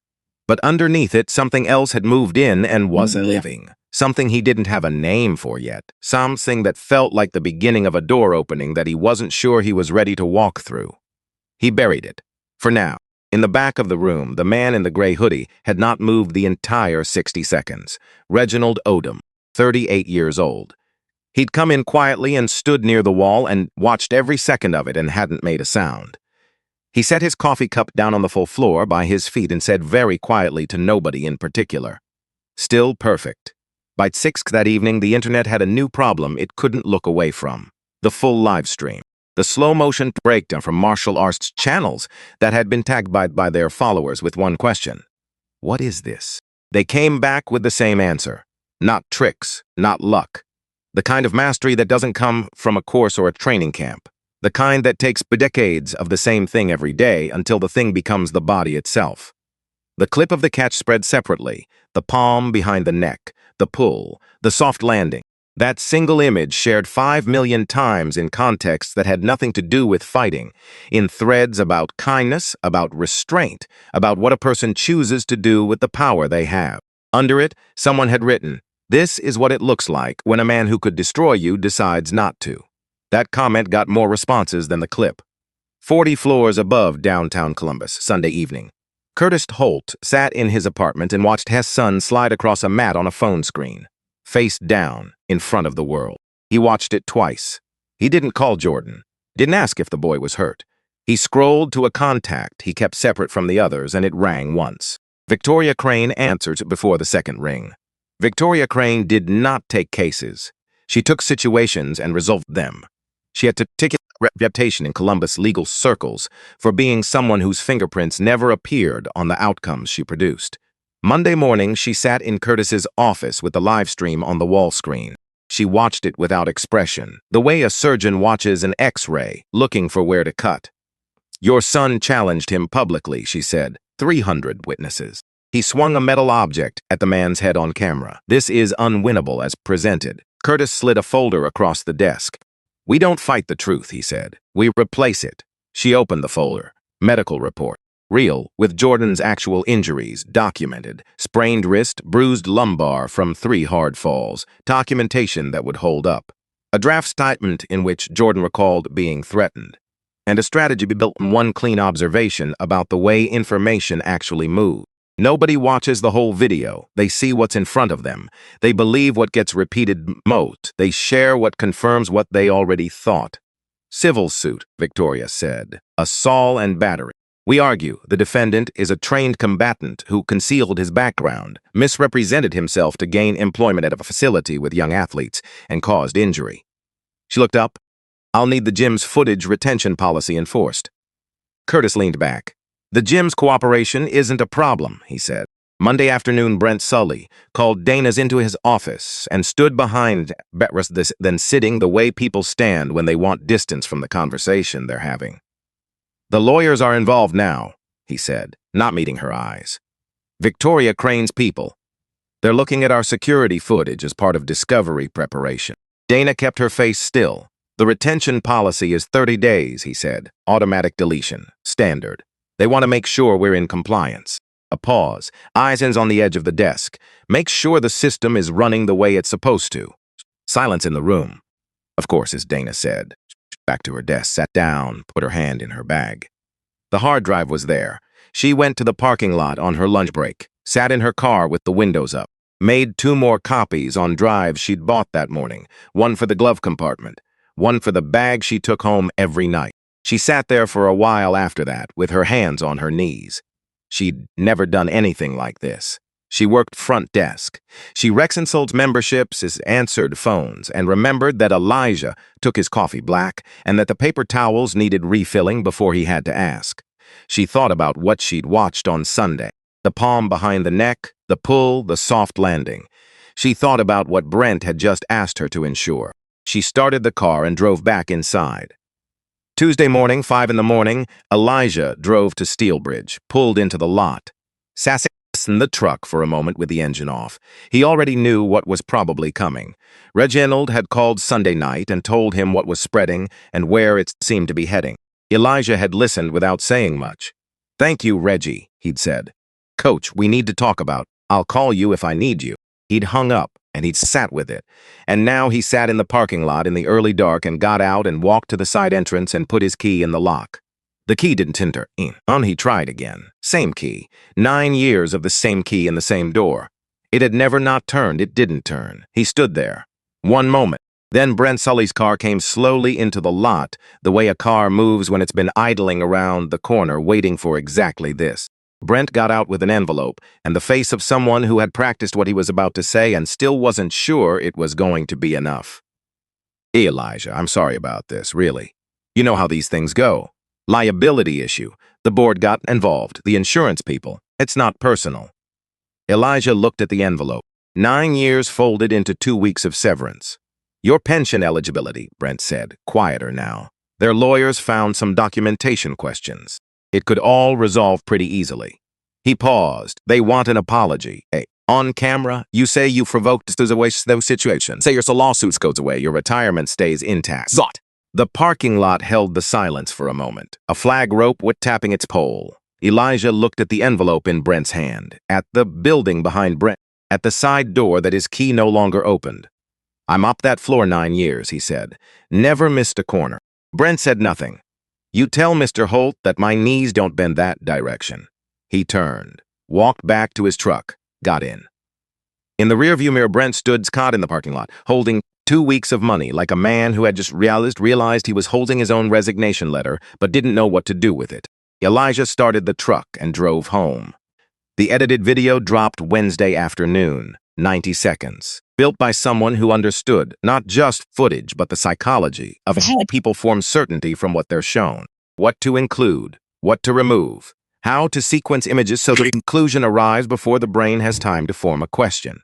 S1: But underneath it, something else had moved in and was living. Something he didn't have a name for yet. Something that felt like the beginning of a door opening that he wasn't sure he was ready to walk through. He buried it. For now. In the back of the room, the man in the gray hoodie had not moved the entire 60 seconds. Reginald Odom, 38 years old. He'd come in quietly and stood near the wall and watched every second of it and hadn't made a sound. He set his coffee cup down on the full floor by his feet and said very quietly to nobody in particular, "Still perfect." By 6 that evening, the internet had a new problem it couldn't look away from. The full live stream. The slow-motion breakdown from martial arts channels that had been tagged by their followers with one question. What is this? They came back with the same answer. Not tricks, not luck. The kind of mastery that doesn't come from a course or a training camp. The kind that takes decades of the same thing every day until the thing becomes the body itself. The clip of the catch spread separately, the palm behind the neck, the pull, the soft landing. That single image shared 5 million times in contexts that had nothing to do with fighting, in threads about kindness, about restraint, about what a person chooses to do with the power they have. Under it, someone had written, "This is what it looks like when a man who could destroy you decides not to." That comment got more responses than the clip. 40 floors above downtown Columbus, Sunday evening. Curtis Holt sat in his apartment and watched his son slide across a mat on a phone screen, face down, in front of the world. He watched it twice. He didn't call Jordan, didn't ask if the boy was hurt. He scrolled to a contact he kept separate from the others, and it rang once. Victoria Crane answered before the second ring. Victoria Crane did not take cases. She took situations and resolved them. She had a particular reputation in Columbus legal circles for being someone whose fingerprints never appeared on the outcomes she produced. Monday morning, she sat in Curtis's office with the live stream on the wall screen. She watched it without expression, the way a surgeon watches an X-ray, looking for where to cut. "Your son challenged him publicly," she said. 300 witnesses. He swung a metal object at the man's head on camera. "This is unwinnable as presented." Curtis slid a folder across the desk. "We don't fight the truth," he said. "We replace it." She opened the folder. Medical report. Real, with Jordan's actual injuries, documented. Sprained wrist, bruised lumbar from 3 hard falls. Documentation that would hold up. A draft statement in which Jordan recalled being threatened. And a strategy built on one clean observation about the way information actually moves. Nobody watches the whole video. They see what's in front of them. They believe what gets repeated most. They share what confirms what they already thought. "Civil suit," Victoria said. "Assault and battery. We argue the defendant is a trained combatant who concealed his background, misrepresented himself to gain employment at a facility with young athletes, and caused injury." She looked up. "I'll need the gym's footage retention policy enforced." Curtis leaned back. "The gym's cooperation isn't a problem," he said. Monday afternoon, Brent Sully called Dana's into his office and stood behind Betrus, then sitting the way people stand when they want distance from the conversation they're having. "The lawyers are involved now," he said, not meeting her eyes. Victoria Crane's people. They're looking at our security footage as part of discovery preparation. Dana kept her face still. The retention policy is 30 days, he said. Automatic deletion. Standard. They want to make sure we're in compliance. A pause. Eisen's on the edge of the desk. Make sure the system is running the way it's supposed to. Silence in the room. Of course, as Dana said. Back to her desk, sat down, put her hand in her bag. The hard drive was there. She went to the parking lot on her lunch break, sat in her car with the windows up, made 2 more copies on drives she'd bought that morning, one for the glove compartment, one for the bag she took home every night. She sat there for a while after that, with her hands on her knees. She'd never done anything like this. She worked front desk. She reconciled memberships, answered phones, and remembered that Elijah took his coffee black and that the paper towels needed refilling before he had to ask. She thought about what she'd watched on Sunday. The palm behind the neck, the pull, the soft landing. She thought about what Brent had just asked her to ensure. She started the car and drove back inside. Tuesday morning, 5 in the morning, Elijah drove to Steelbridge, pulled into the lot. Sassy in the truck for a moment with the engine off. He already knew what was probably coming. Reginald had called Sunday night and told him what was spreading and where it seemed to be heading. Elijah had listened without saying much. "Thank you, Reggie," he'd said. "Coach, we need to talk about. I'll call you if I need you." He'd hung up, and he'd sat with it. And now he sat in the parking lot in the early dark and got out and walked to the side entrance and put his key in the lock. The key didn't enter. He tried again. Same key. 9 years of the same key in the same door. It had never not turned. It didn't turn. He stood there. 1 moment. Then Brent Sully's car came slowly into the lot, the way a car moves when it's been idling around the corner waiting for exactly this. Brent got out with an envelope and the face of someone who had practiced what he was about to say and still wasn't sure it was going to be enough. "Elijah, I'm sorry about this, really. You know how these things go. Liability issue. The board got involved, the insurance people. It's not personal." Elijah looked at the envelope. 9 years folded into 2 weeks of severance. "Your pension eligibility," Brent said, quieter now. Their lawyers found some documentation questions. It could all resolve pretty easily. He paused. "They want an apology. On camera, you say you provoked those situations. Say your lawsuits goes away, your retirement stays intact. Zot!" The parking lot held the silence for a moment. A flag rope was tapping its pole. Elijah looked at the envelope in Brent's hand, at the building behind Brent, at the side door that his key no longer opened. "I'm up that floor 9 years," he said. "Never missed a corner." Brent said nothing. "You tell Mr. Holt that my knees don't bend that direction." He turned, walked back to his truck, got in. In the rearview mirror, Brent stood caught in the parking lot, holding 2 weeks of money, like a man who had just realized he was holding his own resignation letter, but didn't know what to do with it. Elijah started the truck and drove home. The edited video dropped Wednesday afternoon, 90 seconds, built by someone who understood not just footage, but the psychology of how people form certainty from what they're shown, what to include, what to remove, how to sequence images so the conclusion arrives before the brain has time to form a question.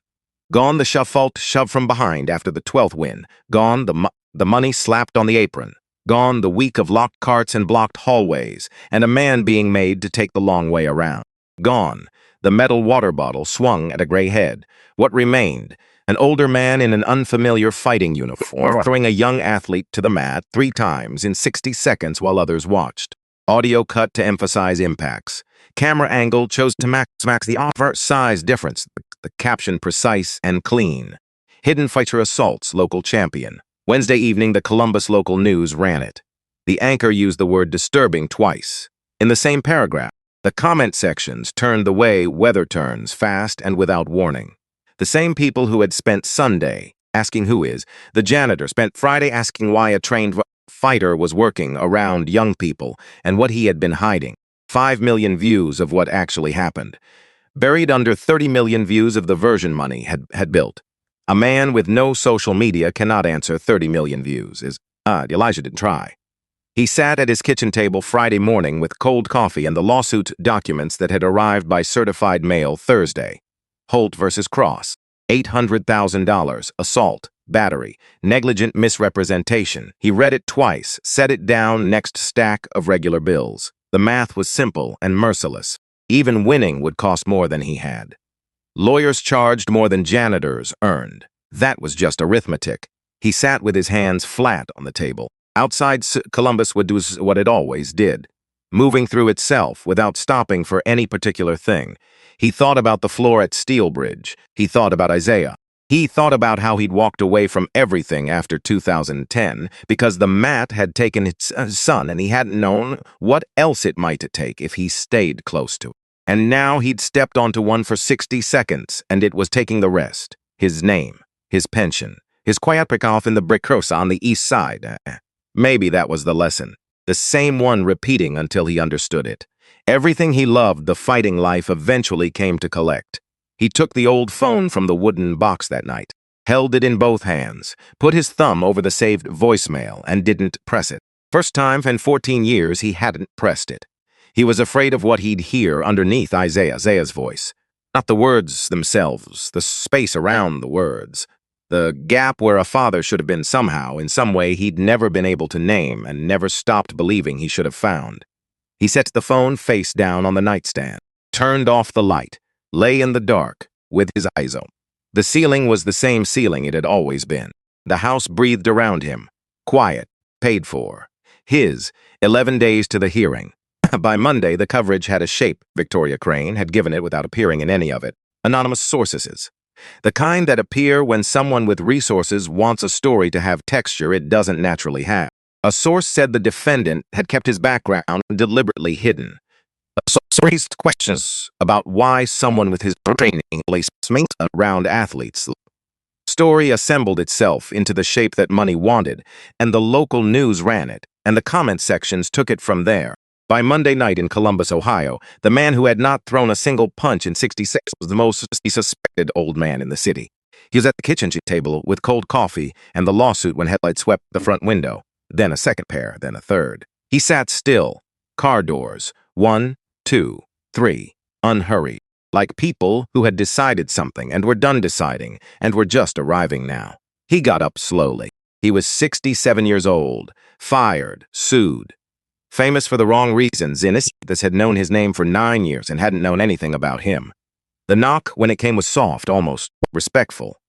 S1: Gone the shove from behind after the 12th win. Gone the money slapped on the apron. Gone the week of locked carts and blocked hallways, and a man being made to take the long way around. Gone the metal water bottle swung at a gray head. What remained? An older man in an unfamiliar fighting uniform throwing a young athlete to the mat 3 times in 60 seconds while others watched. Audio cut to emphasize impacts. Camera angle chose to max the offer size difference. The caption precise and clean. Hidden fighter assaults, local champion. Wednesday evening, the Columbus local news ran it. The anchor used the word disturbing twice. In the same paragraph, the comment sections turned the way weather turns, fast and without warning. The same people who had spent Sunday asking who is the janitor spent Friday asking why a trained fighter was working around young people and what he had been hiding. 5 million views of what actually happened. Buried under 30 million views of the version money had built. A man with no social media cannot answer 30 million views. Elijah didn't try. He sat at his kitchen table Friday morning with cold coffee and the lawsuit documents that had arrived by certified mail Thursday. Holt versus Cross. $800,000, assault, battery, negligent misrepresentation. He read it twice, set it down next stack of regular bills. The math was simple and merciless. Even winning would cost more than he had. Lawyers charged more than janitors earned. That was just arithmetic. He sat with his hands flat on the table. Outside, Columbus would do what it always did, moving through itself without stopping for any particular thing. He thought about the floor at Steelbridge. He thought about Isaiah. He thought about how he'd walked away from everything after 2010 because the mat had taken its son and he hadn't known what else it might take if he stayed close to it. And now he'd stepped onto one for 60 seconds and it was taking the rest. His name, his pension, his quiet off in the brick house on the east side. Maybe that was the lesson. The same one repeating until he understood it. Everything he loved, the fighting life, eventually came to collect. He took the old phone from the wooden box that night, held it in both hands, put his thumb over the saved voicemail, and didn't press it. First time in 14 years he hadn't pressed it. He was afraid of what he'd hear underneath Isaiah's voice. Not the words themselves, the space around the words. The gap where a father should have been somehow, in some way he'd never been able to name and never stopped believing he should have found. He set the phone face down on the nightstand, turned off the light, lay in the dark, with his eyes open. The ceiling was the same ceiling it had always been. The house breathed around him, quiet, paid for. His, 11 days to the hearing. By Monday, the coverage had a shape Victoria Crane had given it without appearing in any of it. Anonymous sources. The kind that appear when someone with resources wants a story to have texture it doesn't naturally have. A source said the defendant had kept his background deliberately hidden. A source raised questions about why someone with his training placed around athletes. The story assembled itself into the shape that money wanted, and the local news ran it, and the comment sections took it from there. By Monday night in Columbus, Ohio, the man who had not thrown a single punch in 66 was the most suspected old man in the city. He was at the kitchen table with cold coffee and the lawsuit when headlights swept the front window, then a second pair, then a third. He sat still, car doors, 1, 2, 3, unhurried, like people who had decided something and were done deciding and were just arriving now. He got up slowly. He was 67 years old, fired, sued. Famous for the wrong reasons, Innis had known his name for 9 years and hadn't known anything about him. The knock, when it came, was soft, almost respectful.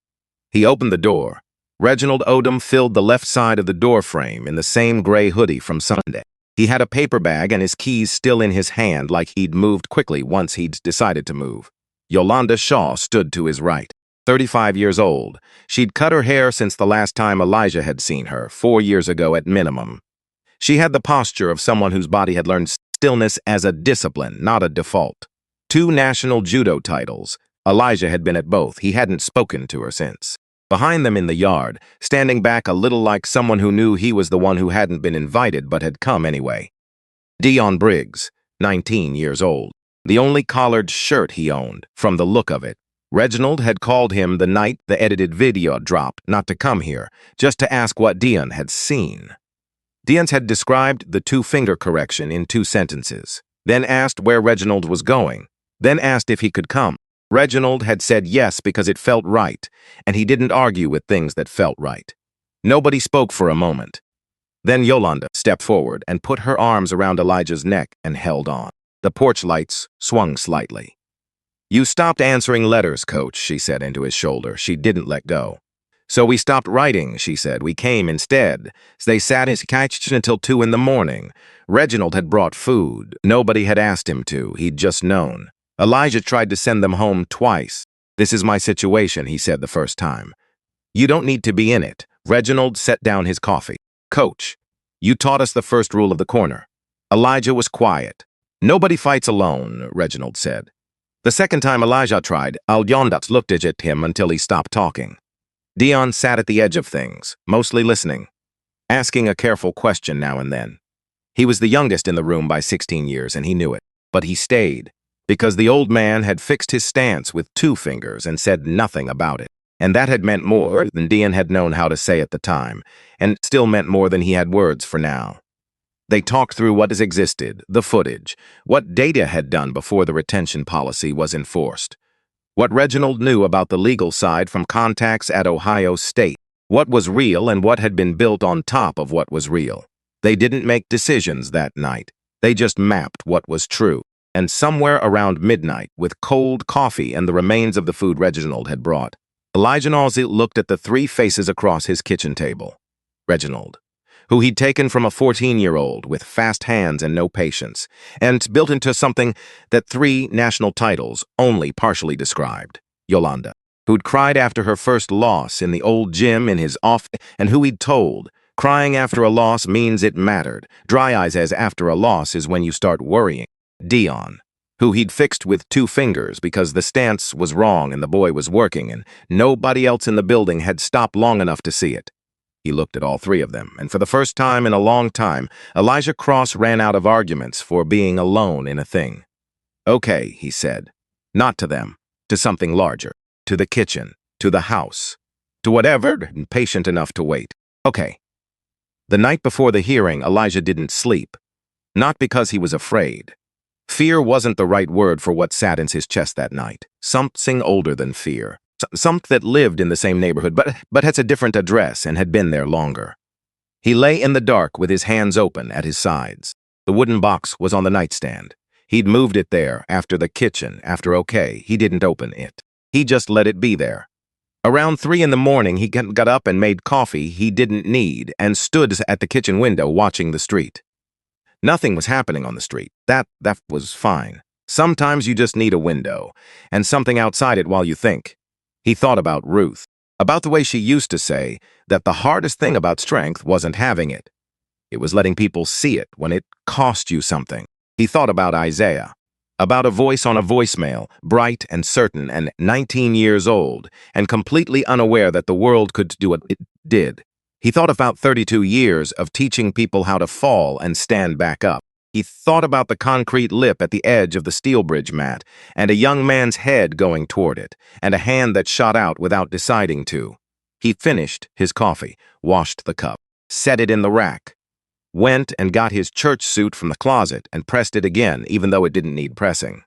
S1: He opened the door. Reginald Odom filled the left side of the door frame in the same gray hoodie from Sunday. He had a paper bag and his keys still in his hand like he'd moved quickly once he'd decided to move. Yolanda Shaw stood to his right, 35 years old. She'd cut her hair since the last time Elijah had seen her, 4 years ago at minimum. She had the posture of someone whose body had learned stillness as a discipline, not a default. 2 national judo titles. Elijah had been at both. He hadn't spoken to her since. Behind them in the yard, standing back a little like someone who knew he was the one who hadn't been invited but had come anyway. Dion Briggs, 19 years old. The only collared shirt he owned, from the look of it. Reginald had called him the night the edited video dropped, not to come here, just to ask what Dion had seen. Dion had described the 2-finger correction in 2 sentences, then asked where Reginald was going, then asked if he could come. Reginald had said yes because it felt right, and he didn't argue with things that felt right. Nobody spoke for a moment. Then Yolanda stepped forward and put her arms around Elijah's neck and held on. The porch lights swung slightly. "You stopped answering letters, Coach," she said into his shoulder. She didn't let go. "So we stopped writing," she said. "We came instead." They sat in his couch until 2 in the morning. Reginald had brought food. Nobody had asked him to. He'd just known. Elijah tried to send them home twice. "This is my situation," he said the first time. "You don't need to be in it." Reginald set down his coffee. "Coach, you taught us the first rule of the corner." Elijah was quiet. "Nobody fights alone," Reginald said. The second time Elijah tried, Yolanda looked at him until he stopped talking. Dion sat at the edge of things, mostly listening, asking a careful question now and then. He was the youngest in the room by 16 years, and he knew it. But he stayed, because the old man had fixed his stance with 2 fingers and said nothing about it. And that had meant more than Dion had known how to say at the time, and still meant more than he had words for now. They talked through what has existed, the footage, what data had done before the retention policy was enforced. What Reginald knew about the legal side from contacts at Ohio State, what was real and what had been built on top of what was real. They didn't make decisions that night. They just mapped what was true. And somewhere around midnight, with cold coffee and the remains of the food Reginald had brought, Elijah Nalsey looked at the three faces across his kitchen table. Reginald, who he'd taken from a 14-year-old with fast hands and no patience, and built into something that three national titles only partially described. Yolanda, who'd cried after her first loss in the old gym in his office, and who he'd told, crying after a loss means it mattered. Dry eyes as after a loss is when you start worrying. Dion, who he'd fixed with 2 fingers because the stance was wrong and the boy was working, and nobody else in the building had stopped long enough to see it. He looked at all three of them, and for the first time in a long time, Elijah Cross ran out of arguments for being alone in a thing. Okay, he said. Not to them, to something larger, to the kitchen, to the house, to whatever, and patient enough to wait. Okay. The night before the hearing, Elijah didn't sleep. Not because he was afraid. Fear wasn't the right word for what sat in his chest that night. Something older than fear. Something that lived in the same neighborhood, but has a different address and had been there longer. He lay in the dark with his hands open at his sides. The wooden box was on the nightstand. He'd moved it there after the kitchen, after okay. He didn't open it. He just let it be there. Around 3 in the morning, he got up and made coffee he didn't need and stood at the kitchen window watching the street. Nothing was happening on the street. That was fine. Sometimes you just need a window and something outside it while you think. He thought about Ruth, about the way she used to say that the hardest thing about strength wasn't having it. It was letting people see it when it cost you something. He thought about Isaiah, about a voice on a voicemail, bright and certain and 19 years old, and completely unaware that the world could do what it did. He thought about 32 years of teaching people how to fall and stand back up. He thought about the concrete lip at the edge of the steel bridge mat, and a young man's head going toward it, and a hand that shot out without deciding to. He finished his coffee, washed the cup, set it in the rack, went and got his church suit from the closet and pressed it again, even though it didn't need pressing.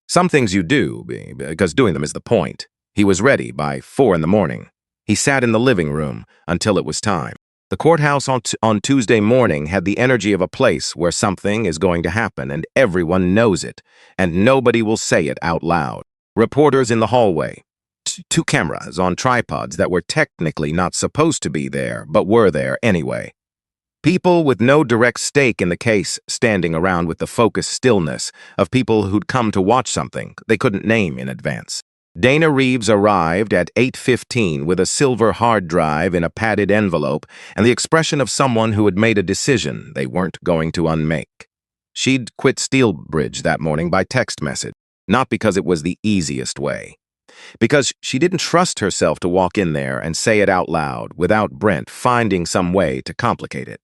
S1: Some things you do, because doing them is the point. He was ready by 4 in the morning. He sat in the living room until it was time. The courthouse on Tuesday morning had the energy of a place where something is going to happen and everyone knows it, and nobody will say it out loud. Reporters in the hallway. 2 cameras on tripods that were technically not supposed to be there, but were there anyway. People with no direct stake in the case standing around with the focused stillness of people who'd come to watch something they couldn't name in advance. Dana Reeves arrived at 8:15 with a silver hard drive in a padded envelope and the expression of someone who had made a decision they weren't going to unmake. She'd quit Steelbridge that morning by text message, not because it was the easiest way. Because she didn't trust herself to walk in there and say it out loud without Brent finding some way to complicate it.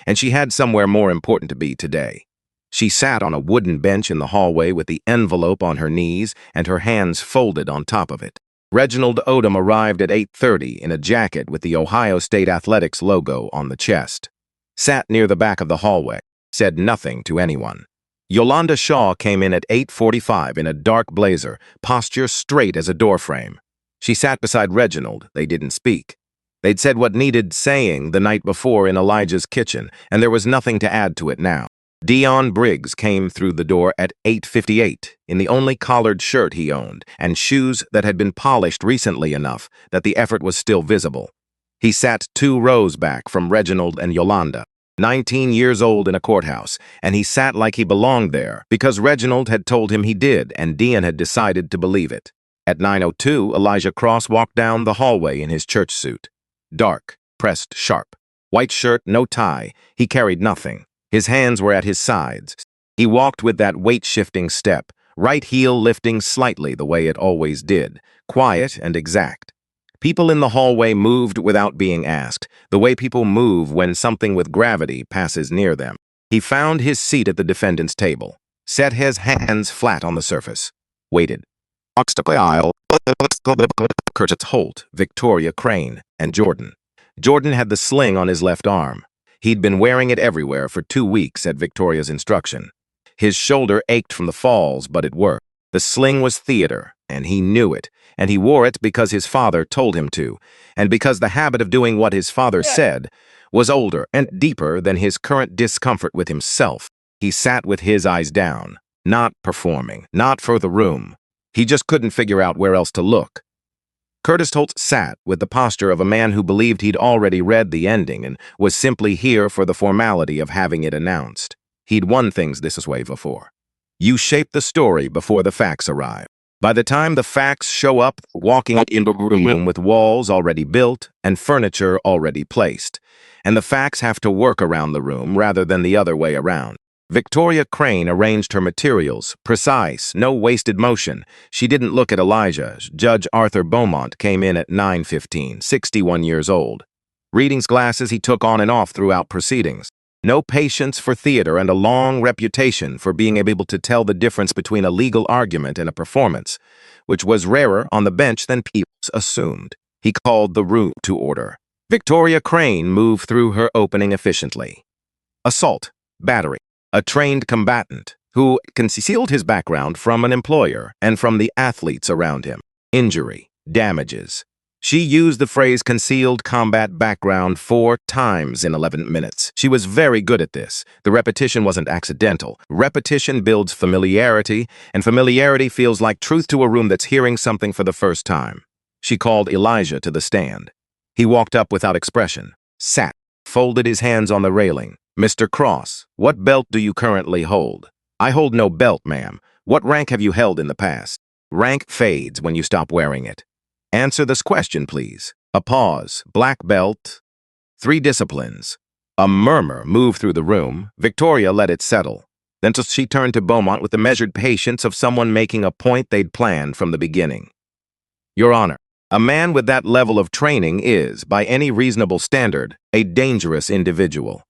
S1: And she had somewhere more important to be today. She sat on a wooden bench in the hallway with the envelope on her knees and her hands folded on top of it. Reginald Odom arrived at 8:30 in a jacket with the Ohio State Athletics logo on the chest. Sat near the back of the hallway, said nothing to anyone. Yolanda Shaw came in at 8:45 in a dark blazer, posture straight as a doorframe. She sat beside Reginald. They didn't speak. They'd said what needed saying the night before in Elijah's kitchen, and there was nothing to add to it now. Dion Briggs came through the door at 8:58 in the only collared shirt he owned and shoes that had been polished recently enough that the effort was still visible. He sat 2 rows back from Reginald and Yolanda, 19 years old in a courthouse, and he sat like he belonged there because Reginald had told him he did and Dion had decided to believe it. At 9:02, Elijah Cross walked down the hallway in his church suit. Dark, pressed sharp. White shirt, no tie. He carried nothing. His hands were at his sides. He walked with that weight-shifting step, right heel lifting slightly the way it always did, quiet and exact. People in the hallway moved without being asked, the way people move when something with gravity passes near them. He found his seat at the defendant's table, set his hands flat on the surface, waited. Curtis Holt, Victoria Crane, and Jordan. Jordan had the sling on his left arm. He'd been wearing it everywhere for 2 weeks at Victoria's instruction. His shoulder ached from the falls, but it worked. The sling was theater, and he knew it, and he wore it because his father told him to, and because the habit of doing what his father said was older and deeper than his current discomfort with himself. He sat with his eyes down. not performing, not for the room. He just couldn't figure out where else to look. Curtis Holt sat with the posture of a man who believed he'd already read the ending and was simply here for the formality of having it announced. He'd won things this way before. You shape the story before the facts arrive. By the time the facts show up, walking into a room with walls already built and furniture already placed, and the facts have to work around the room rather than the other way around. Victoria Crane arranged her materials, precise, no wasted motion. She didn't look at Elijah. Judge Arthur Beaumont came in at 9:15, 61 years old. Readings glasses he took on and off throughout proceedings. No patience for theater and a long reputation for being able to tell the difference between a legal argument and a performance, which was rarer on the bench than people assumed. He called the room to order. Victoria Crane moved through her opening efficiently. Assault, battery. A trained combatant who concealed his background from an employer and from the athletes around him. Injury, damages. She used the phrase concealed combat background 4 times in 11 minutes. She was very good at this. The repetition wasn't accidental. Repetition builds familiarity, and familiarity feels like truth to a room that's hearing something for the first time. She called Elijah to the stand. He walked up without expression, sat, folded his hands on the railing. Mr. Cross, what belt do you currently hold? I hold no belt, ma'am. What rank have you held in the past? Rank fades when you stop wearing it. Answer this question, please. A pause. Black belt. 3 disciplines. A murmur moved through the room. Victoria let it settle. Then she turned to Beaumont with the measured patience of someone making a point they'd planned from the beginning. Your Honor, a man with that level of training is, by any reasonable standard, a dangerous individual.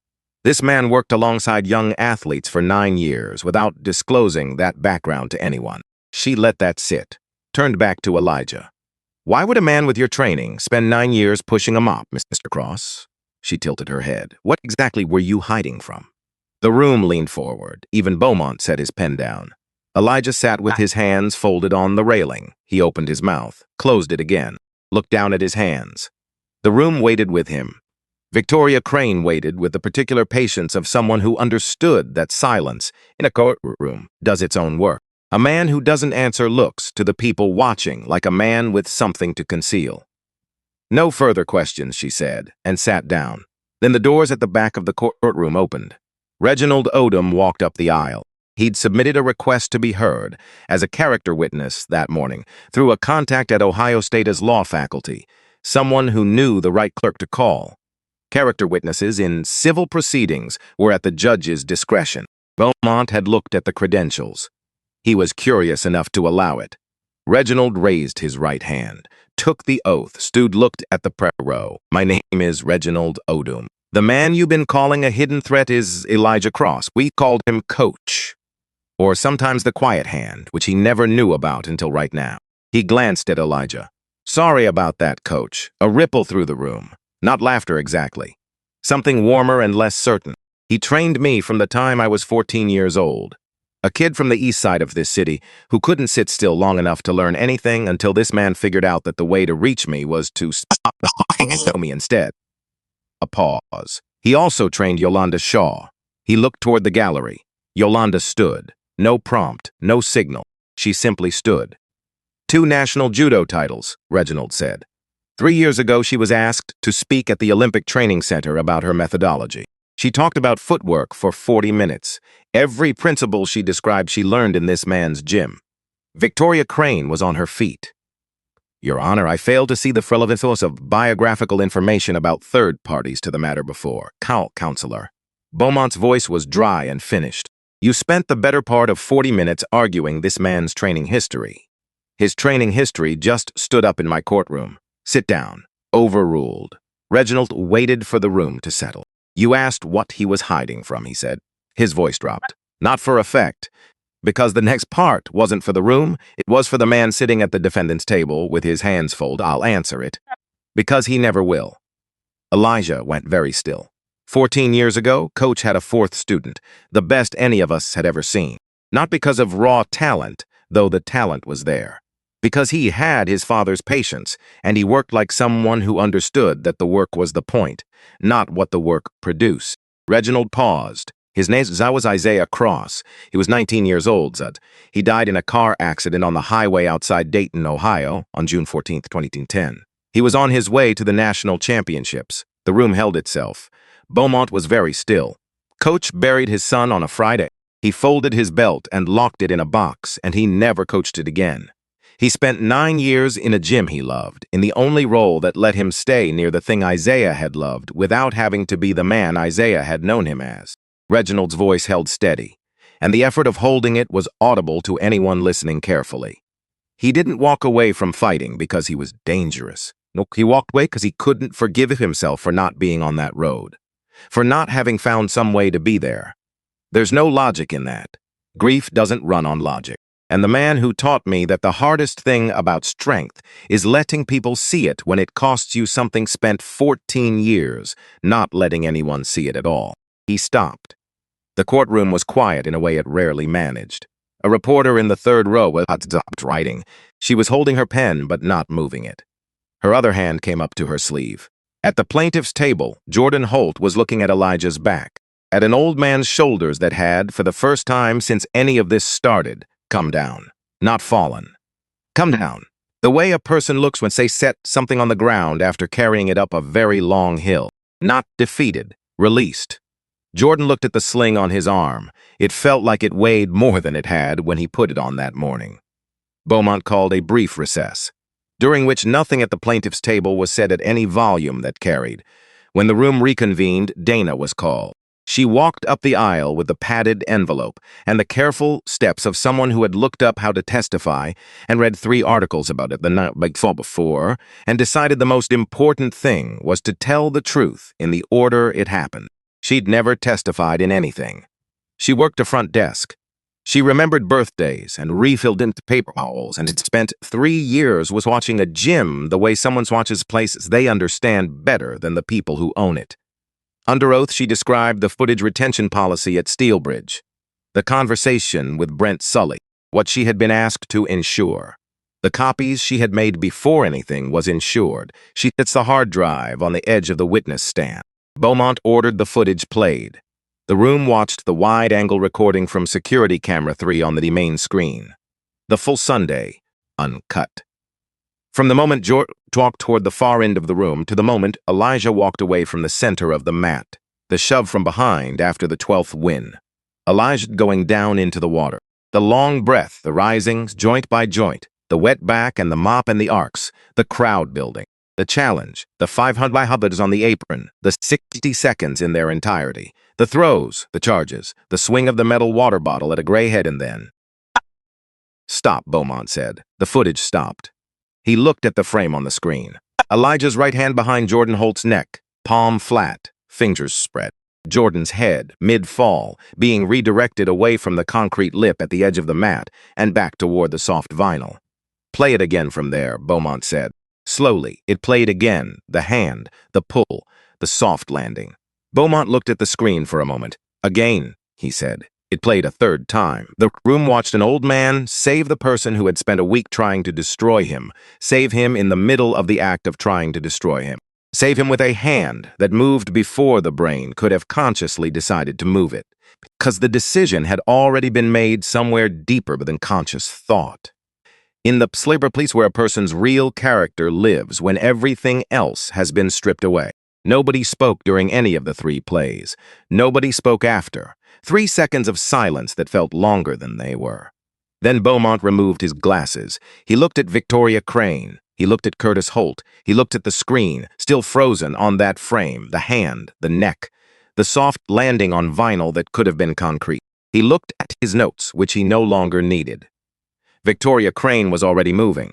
S1: This man worked alongside young athletes for 9 years without disclosing that background to anyone. She let that sit, turned back to Elijah. Why would a man with your training spend 9 years pushing a mop, Mr. Cross? She tilted her head. What exactly were you hiding from? The room leaned forward. Even Beaumont set his pen down. Elijah sat with his hands folded on the railing. He opened his mouth, closed it again, looked down at his hands. The room waited with him. Victoria Crane waited with the particular patience of someone who understood that silence in a courtroom does its own work. A man who doesn't answer looks to the people watching like a man with something to conceal. No further questions, she said, and sat down. Then the doors at the back of the courtroom opened. Reginald Odom walked up the aisle. He'd submitted a request to be heard as a character witness that morning through a contact at Ohio State's law faculty, someone who knew the right clerk to call. Character witnesses in civil proceedings were at the judge's discretion. Beaumont had looked at the credentials. He was curious enough to allow it. Reginald raised his right hand, took the oath, looked at the prayer row. My name is Reginald Odom. The man you've been calling a hidden threat is Elijah Cross. We called him Coach, or sometimes the quiet hand, which he never knew about until right now. He glanced at Elijah. Sorry about that, Coach. A ripple through the room. Not laughter exactly. Something warmer and less certain. He trained me from the time I was 14 years old. A kid from the east side of this city who couldn't sit still long enough to learn anything until this man figured out that the way to reach me was to stop talking and know me instead. A pause. He also trained Yolanda Shaw. He looked toward the gallery. Yolanda stood. No prompt, no signal. She simply stood. 2 national judo titles, Reginald said. 3 years ago, she was asked to speak at the Olympic Training Center about her methodology. She talked about footwork for 40 minutes. Every principle she described she learned in this man's gym. Victoria Crane was on her feet. Your Honor, I failed to see the relevance of biographical information about third parties to the matter before. Counselor. Beaumont's voice was dry and finished. You spent the better part of 40 minutes arguing this man's training history. His training history just stood up in my courtroom. Sit down. Overruled. Reginald waited for the room to settle. You asked what he was hiding from, he said. His voice dropped. Not for effect. Because the next part wasn't for the room, it was for the man sitting at the defendant's table with his hands folded. I'll answer it. Because he never will. Elijah went very still. 14 years ago, Coach had a 4th student, the best any of us had ever seen. Not because of raw talent, though the talent was there. Because he had his father's patience, and he worked like someone who understood that the work was the point, not what the work produced. Reginald paused. His name was Isaiah Cross. He was 19 years old, Zud. He died in a car accident on the highway outside Dayton, Ohio, on June 14, 2010. He was on his way to the national championships. The room held itself. Beaumont was very still. Coach buried his son on a Friday. He folded his belt and locked it in a box, and he never coached it again. He spent 9 years in a gym he loved, in the only role that let him stay near the thing Isaiah had loved without having to be the man Isaiah had known him as. Reginald's voice held steady, and the effort of holding it was audible to anyone listening carefully. He didn't walk away from fighting because he was dangerous. No, he walked away because he couldn't forgive himself for not being on that road, for not having found some way to be there. There's no logic in that. Grief doesn't run on logic. And the man who taught me that the hardest thing about strength is letting people see it when it costs you something spent 14 years, not letting anyone see it at all. He stopped. The courtroom was quiet in a way it rarely managed. A reporter in the third row had stopped writing. She was holding her pen but not moving it. Her other hand came up to her sleeve. At the plaintiff's table, Jordan Holt was looking at Elijah's back, at an old man's shoulders that had, for the first time since any of this started, come down, not fallen. Come down. The way a person looks when they set something on the ground after carrying it up a very long hill. Not defeated, released. Jordan looked at the sling on his arm. It felt like it weighed more than it had when he put it on that morning. Beaumont called a brief recess, during which nothing at the plaintiff's table was said at any volume that carried. When the room reconvened, Dana was called. She walked up the aisle with the padded envelope and the careful steps of someone who had looked up how to testify and read 3 articles about it the night before and decided the most important thing was to tell the truth in the order it happened. She'd never testified in anything. She worked a front desk. She remembered birthdays and refilled into paper towels and had spent 3 years was watching a gym the way someone watches places they understand better than the people who own it. Under oath, she described the footage retention policy at Steelbridge, the conversation with Brent Sully, what she had been asked to ensure. The copies she had made before anything was insured. She sits the hard drive on the edge of the witness stand. Beaumont ordered the footage played. The room watched the wide-angle recording from security camera 3 on the main screen. The full Sunday, uncut. From the moment George walked toward the far end of the room to the moment Elijah walked away from the center of the mat, the shove from behind after the 12th win. Elijah going down into the water. The long breath, the risings, joint by joint, the wet back and the mop and the arcs, the crowd building. The challenge, the 500 hubbers on the apron, the 60 seconds in their entirety, the throws, the charges, the swing of the metal water bottle at a gray head and then... Stop, Beaumont said. The footage stopped. He looked at the frame on the screen. Elijah's right hand behind Jordan Holt's neck, palm flat, fingers spread. Jordan's head, mid-fall, being redirected away from the concrete lip at the edge of the mat and back toward the soft vinyl. Play it again from there, Beaumont said. Slowly, it played again, the hand, the pull, the soft landing. Beaumont looked at the screen for a moment. Again, he said. It played a third time. The room watched an old man save the person who had spent a week trying to destroy him, save him in the middle of the act of trying to destroy him, save him with a hand that moved before the brain could have consciously decided to move it, because the decision had already been made somewhere deeper than conscious thought. In the slippery place where a person's real character lives when everything else has been stripped away. Nobody spoke during any of the 3 plays. Nobody spoke after. 3 seconds of silence that felt longer than they were. Then Beaumont removed his glasses. He looked at Victoria Crane. He looked at Curtis Holt. He looked at the screen, still frozen on that frame, the hand, the neck, the soft landing on vinyl that could have been concrete. He looked at his notes, which he no longer needed. Victoria Crane was already moving,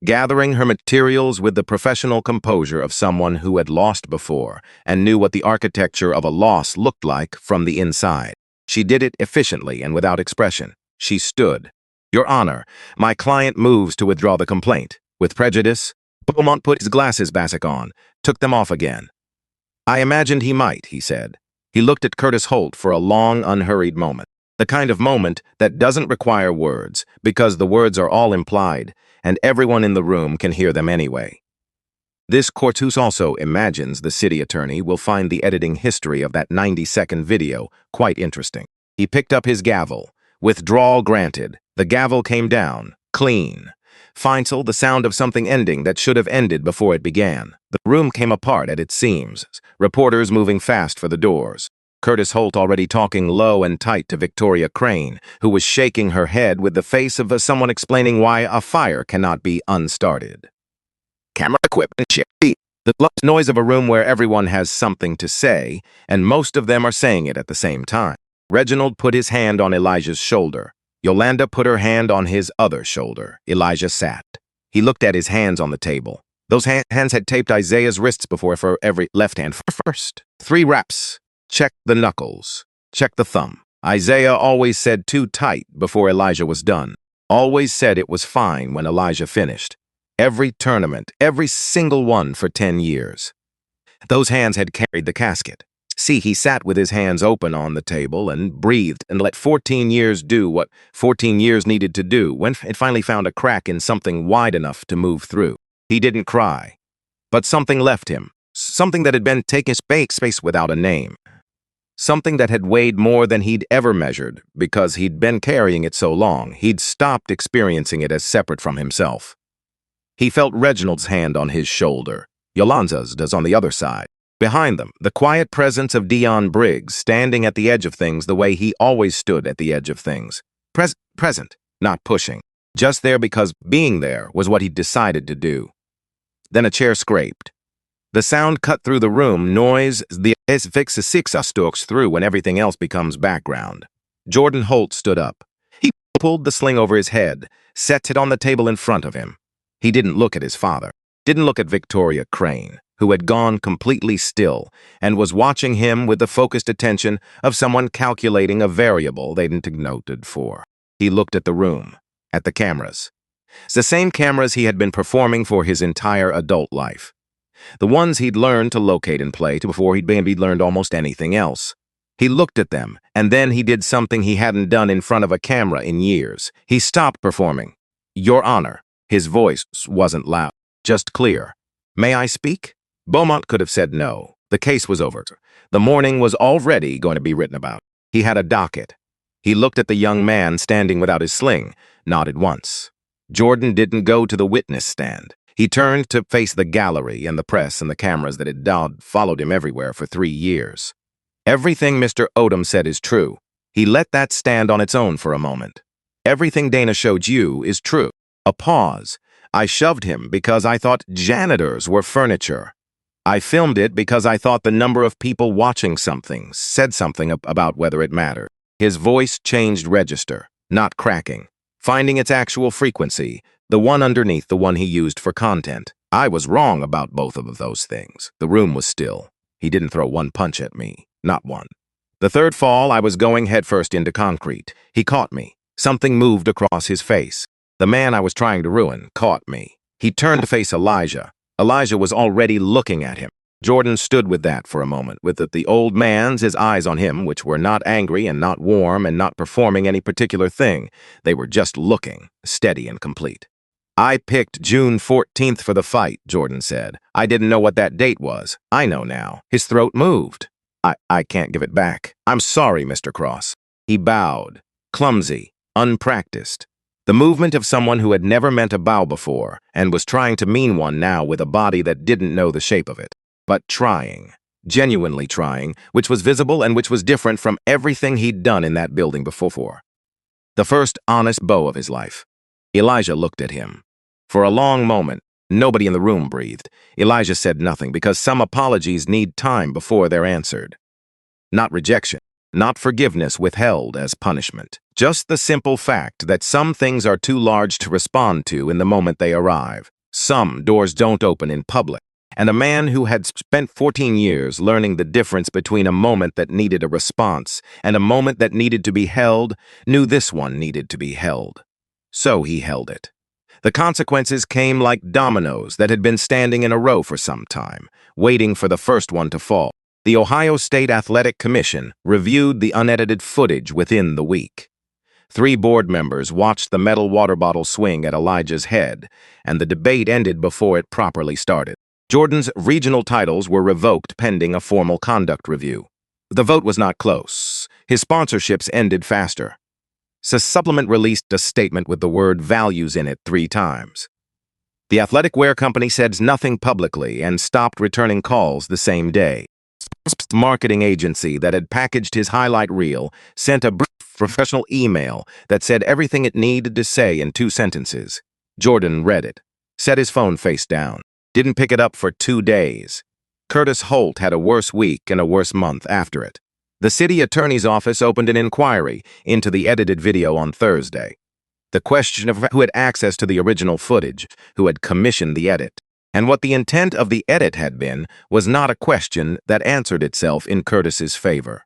S1: gathering her materials with the professional composure of someone who had lost before and knew what the architecture of a loss looked like from the inside. She did it efficiently and without expression. She stood. Your Honor, my client moves to withdraw the complaint. With prejudice, Beaumont put his glasses back on, took them off again. I imagined he might, he said. He looked at Curtis Holt for a long, unhurried moment. The kind of moment that doesn't require words, because the words are all implied, and everyone in the room can hear them anyway. This Cortus also imagines the city attorney will find the editing history of that 90-second video quite interesting. He picked up his gavel. Withdrawal granted. The gavel came down. Clean. Feinzel, the sound of something ending that should have ended before it began. The room came apart at its seams. Reporters moving fast for the doors. Curtis Holt already talking low and tight to Victoria Crane, who was shaking her head with the face of someone explaining why a fire cannot be unstarted. Camera equipment check. The noise of a room where everyone has something to say, and most of them are saying it at the same time. Reginald put his hand on Elijah's shoulder. Yolanda put her hand on his other shoulder. Elijah sat. He looked at his hands on the table. Those hands had taped Isaiah's wrists before for every left hand first. 3 raps. Check the knuckles. Check the thumb. Isaiah always said too tight before Elijah was done. Always said it was fine when Elijah finished. Every tournament, every single one for 10 years. Those hands had carried the casket. See, he sat with his hands open on the table and breathed and let 14 years do what 14 years needed to do when it finally found a crack in something wide enough to move through. He didn't cry, but something left him, something that had been taking space without a name. Something that had weighed more than he'd ever measured because he'd been carrying it so long, he'd stopped experiencing it as separate from himself. He felt Reginald's hand on his shoulder. Yolanda's does on the other side. Behind them, the quiet presence of Dion Briggs standing at the edge of things the way he always stood at the edge of things. Present, not pushing. Just there because being there was what he'd decided to do. Then a chair scraped. The sound cut through the room, noise the stalks through when everything else becomes background. Jordan Holt stood up. He pulled the sling over his head, set it on the table in front of him. He didn't look at his father, didn't look at Victoria Crane, who had gone completely still and was watching him with the focused attention of someone calculating a variable they didn't noted for. He looked at the room, at the cameras. The same cameras he had been performing for his entire adult life. The ones he'd learned to locate and play to before he'd learned almost anything else. He looked at them, and then he did something he hadn't done in front of a camera in years. He stopped performing. Your Honor. His voice wasn't loud, just clear. May I speak? Beaumont could have said no. The case was over. The morning was already going to be written about. He had a docket. He looked at the young man standing without his sling, nodded once. Jordan didn't go to the witness stand. He turned to face the gallery and the press and the cameras that had followed him everywhere for 3 years. Everything Mr. Odom said is true. He let that stand on its own for a moment. Everything Dana showed you is true. A pause. I shoved him because I thought janitors were furniture. I filmed it because I thought the number of people watching something said something about whether it mattered. His voice changed register, not cracking, finding its actual frequency, the one underneath the one he used for content. I was wrong about both of those things. The room was still. He didn't throw one punch at me, not one. The third fall, I was going headfirst into concrete. He caught me. Something moved across his face. The man I was trying to ruin caught me. He turned to face Elijah. Elijah was already looking at him. Jordan stood with that for a moment, with the old man's his eyes on him, which were not angry and not warm and not performing any particular thing. They were just looking, steady and complete. I picked June 14th for the fight, Jordan said. I didn't know what that date was. I know now. His throat moved. I can't give it back. I'm sorry, Mr. Cross. He bowed, clumsy, unpracticed. The movement of someone who had never meant a bow before and was trying to mean one now with a body that didn't know the shape of it. But trying, genuinely trying, which was visible and which was different from everything he'd done in that building before. The first honest bow of his life. Elijah looked at him. For a long moment, nobody in the room breathed. Elijah said nothing because some apologies need time before they're answered. Not rejection, not forgiveness withheld as punishment. Just the simple fact that some things are too large to respond to in the moment they arrive. Some doors don't open in public. And a man who had spent 14 years learning the difference between a moment that needed a response and a moment that needed to be held knew this one needed to be held. So he held it. The consequences came like dominoes that had been standing in a row for some time, waiting for the first one to fall. The Ohio State Athletic Commission reviewed the unedited footage within the week. 3 board members watched the metal water bottle swing at Elijah's head, and the debate ended before it properly started. Jordan's regional titles were revoked pending a formal conduct review. The vote was not close. His sponsorships ended faster. Supplement released a statement with the word values in it 3 times. The athletic wear company said nothing publicly and stopped returning calls the same day. The marketing agency that had packaged his highlight reel sent a brief professional email that said everything it needed to say in 2 sentences. Jordan read it, set his phone face down, didn't pick it up for 2 days. Curtis Holt had a worse week and a worse month after it. The city attorney's office opened an inquiry into the edited video on Thursday. The question of who had access to the original footage, who had commissioned the edit, and what the intent of the edit had been was not a question that answered itself in Curtis's favor.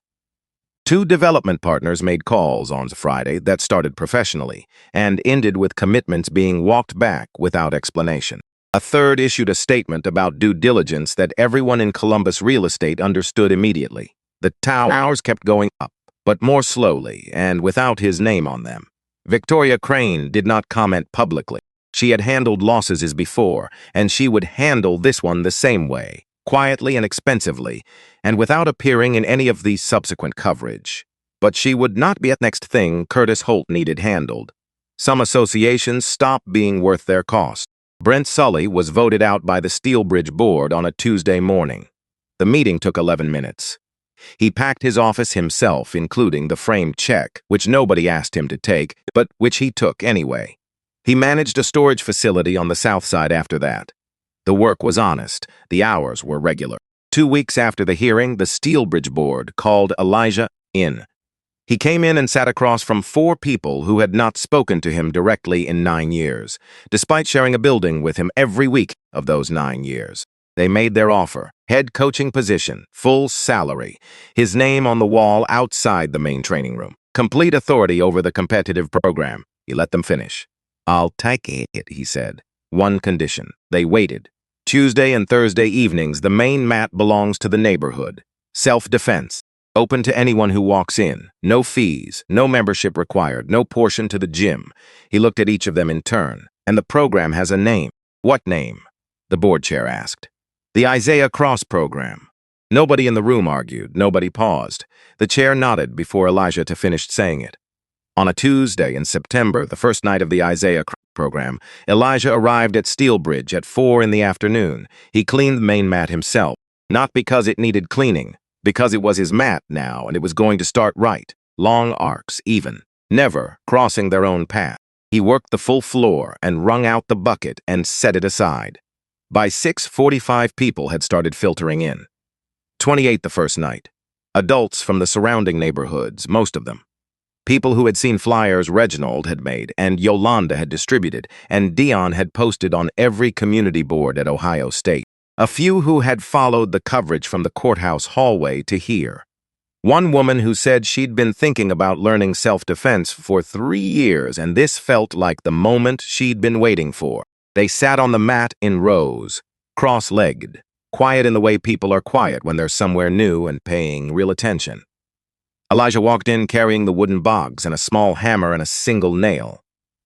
S1: 2 development partners made calls on Friday that started professionally and ended with commitments being walked back without explanation. A third issued a statement about due diligence that everyone in Columbus real estate understood immediately. The towers kept going up, but more slowly and without his name on them. Victoria Crane did not comment publicly. She had handled losses before, and she would handle this one the same way, quietly and expensively, and without appearing in any of the subsequent coverage. But she would not be the next thing Curtis Holt needed handled. Some associations stopped being worth their cost. Brent Sully was voted out by the Steelbridge board on a Tuesday morning. The meeting took 11 minutes. He packed his office himself, including the framed check, which nobody asked him to take, but which he took anyway. He managed a storage facility on the south side after that. The work was honest. The hours were regular. 2 weeks after the hearing, the Steelbridge board called Elijah in. He came in and sat across from 4 people who had not spoken to him directly in 9 years, despite sharing a building with him every week of those 9 years. They made their offer, head coaching position, full salary, his name on the wall outside the main training room, complete authority over the competitive program. He let them finish. "I'll take it," he said. One condition. They waited. Tuesday and Thursday evenings, the main mat belongs to the neighborhood. Self-defense. Open to anyone who walks in. No fees, no membership required, no portion to the gym. He looked at each of them in turn. And the program has a name. What name? The board chair asked. The Isaiah Cross program. Nobody in the room argued. Nobody paused. The chair nodded before Elijah finished saying it. On a Tuesday in September, the first night of the Isaiah program, Elijah arrived at Steelbridge at 4 in the afternoon. He cleaned the main mat himself, not because it needed cleaning, because it was his mat now and it was going to start right. Long arcs, even, never crossing their own path. He worked the full floor and wrung out the bucket and set it aside. By 6:45, people had started filtering in. 28 the first night. Adults from the surrounding neighborhoods, most of them. People who had seen flyers Reginald had made and Yolanda had distributed and Dion had posted on every community board at Ohio State. A few who had followed the coverage from the courthouse hallway to hear. One woman who said she'd been thinking about learning self-defense for 3 years and this felt like the moment she'd been waiting for. They sat on the mat in rows, cross-legged, quiet in the way people are quiet when they're somewhere new and paying real attention. Elijah walked in carrying the wooden box and a small hammer and a single nail.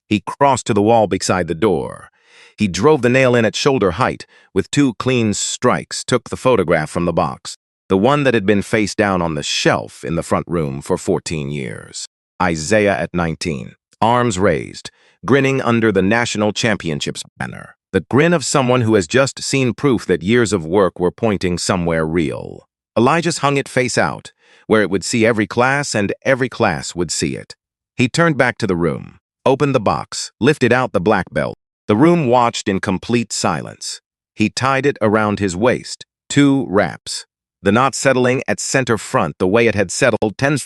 S1: He crossed to the wall beside the door. He drove the nail in at shoulder height with 2 clean strikes, took the photograph from the box, the one that had been face down on the shelf in the front room for 14 years. Isaiah at 19, arms raised, grinning under the national championships banner. The grin of someone who has just seen proof that years of work were pointing somewhere real. Elijah hung it face out, where it would see every class and every class would see it. He turned back to the room, opened the box, lifted out the black belt. The room watched in complete silence. He tied it around his waist, 2 wraps. The knot settling at center front the way it had settled 10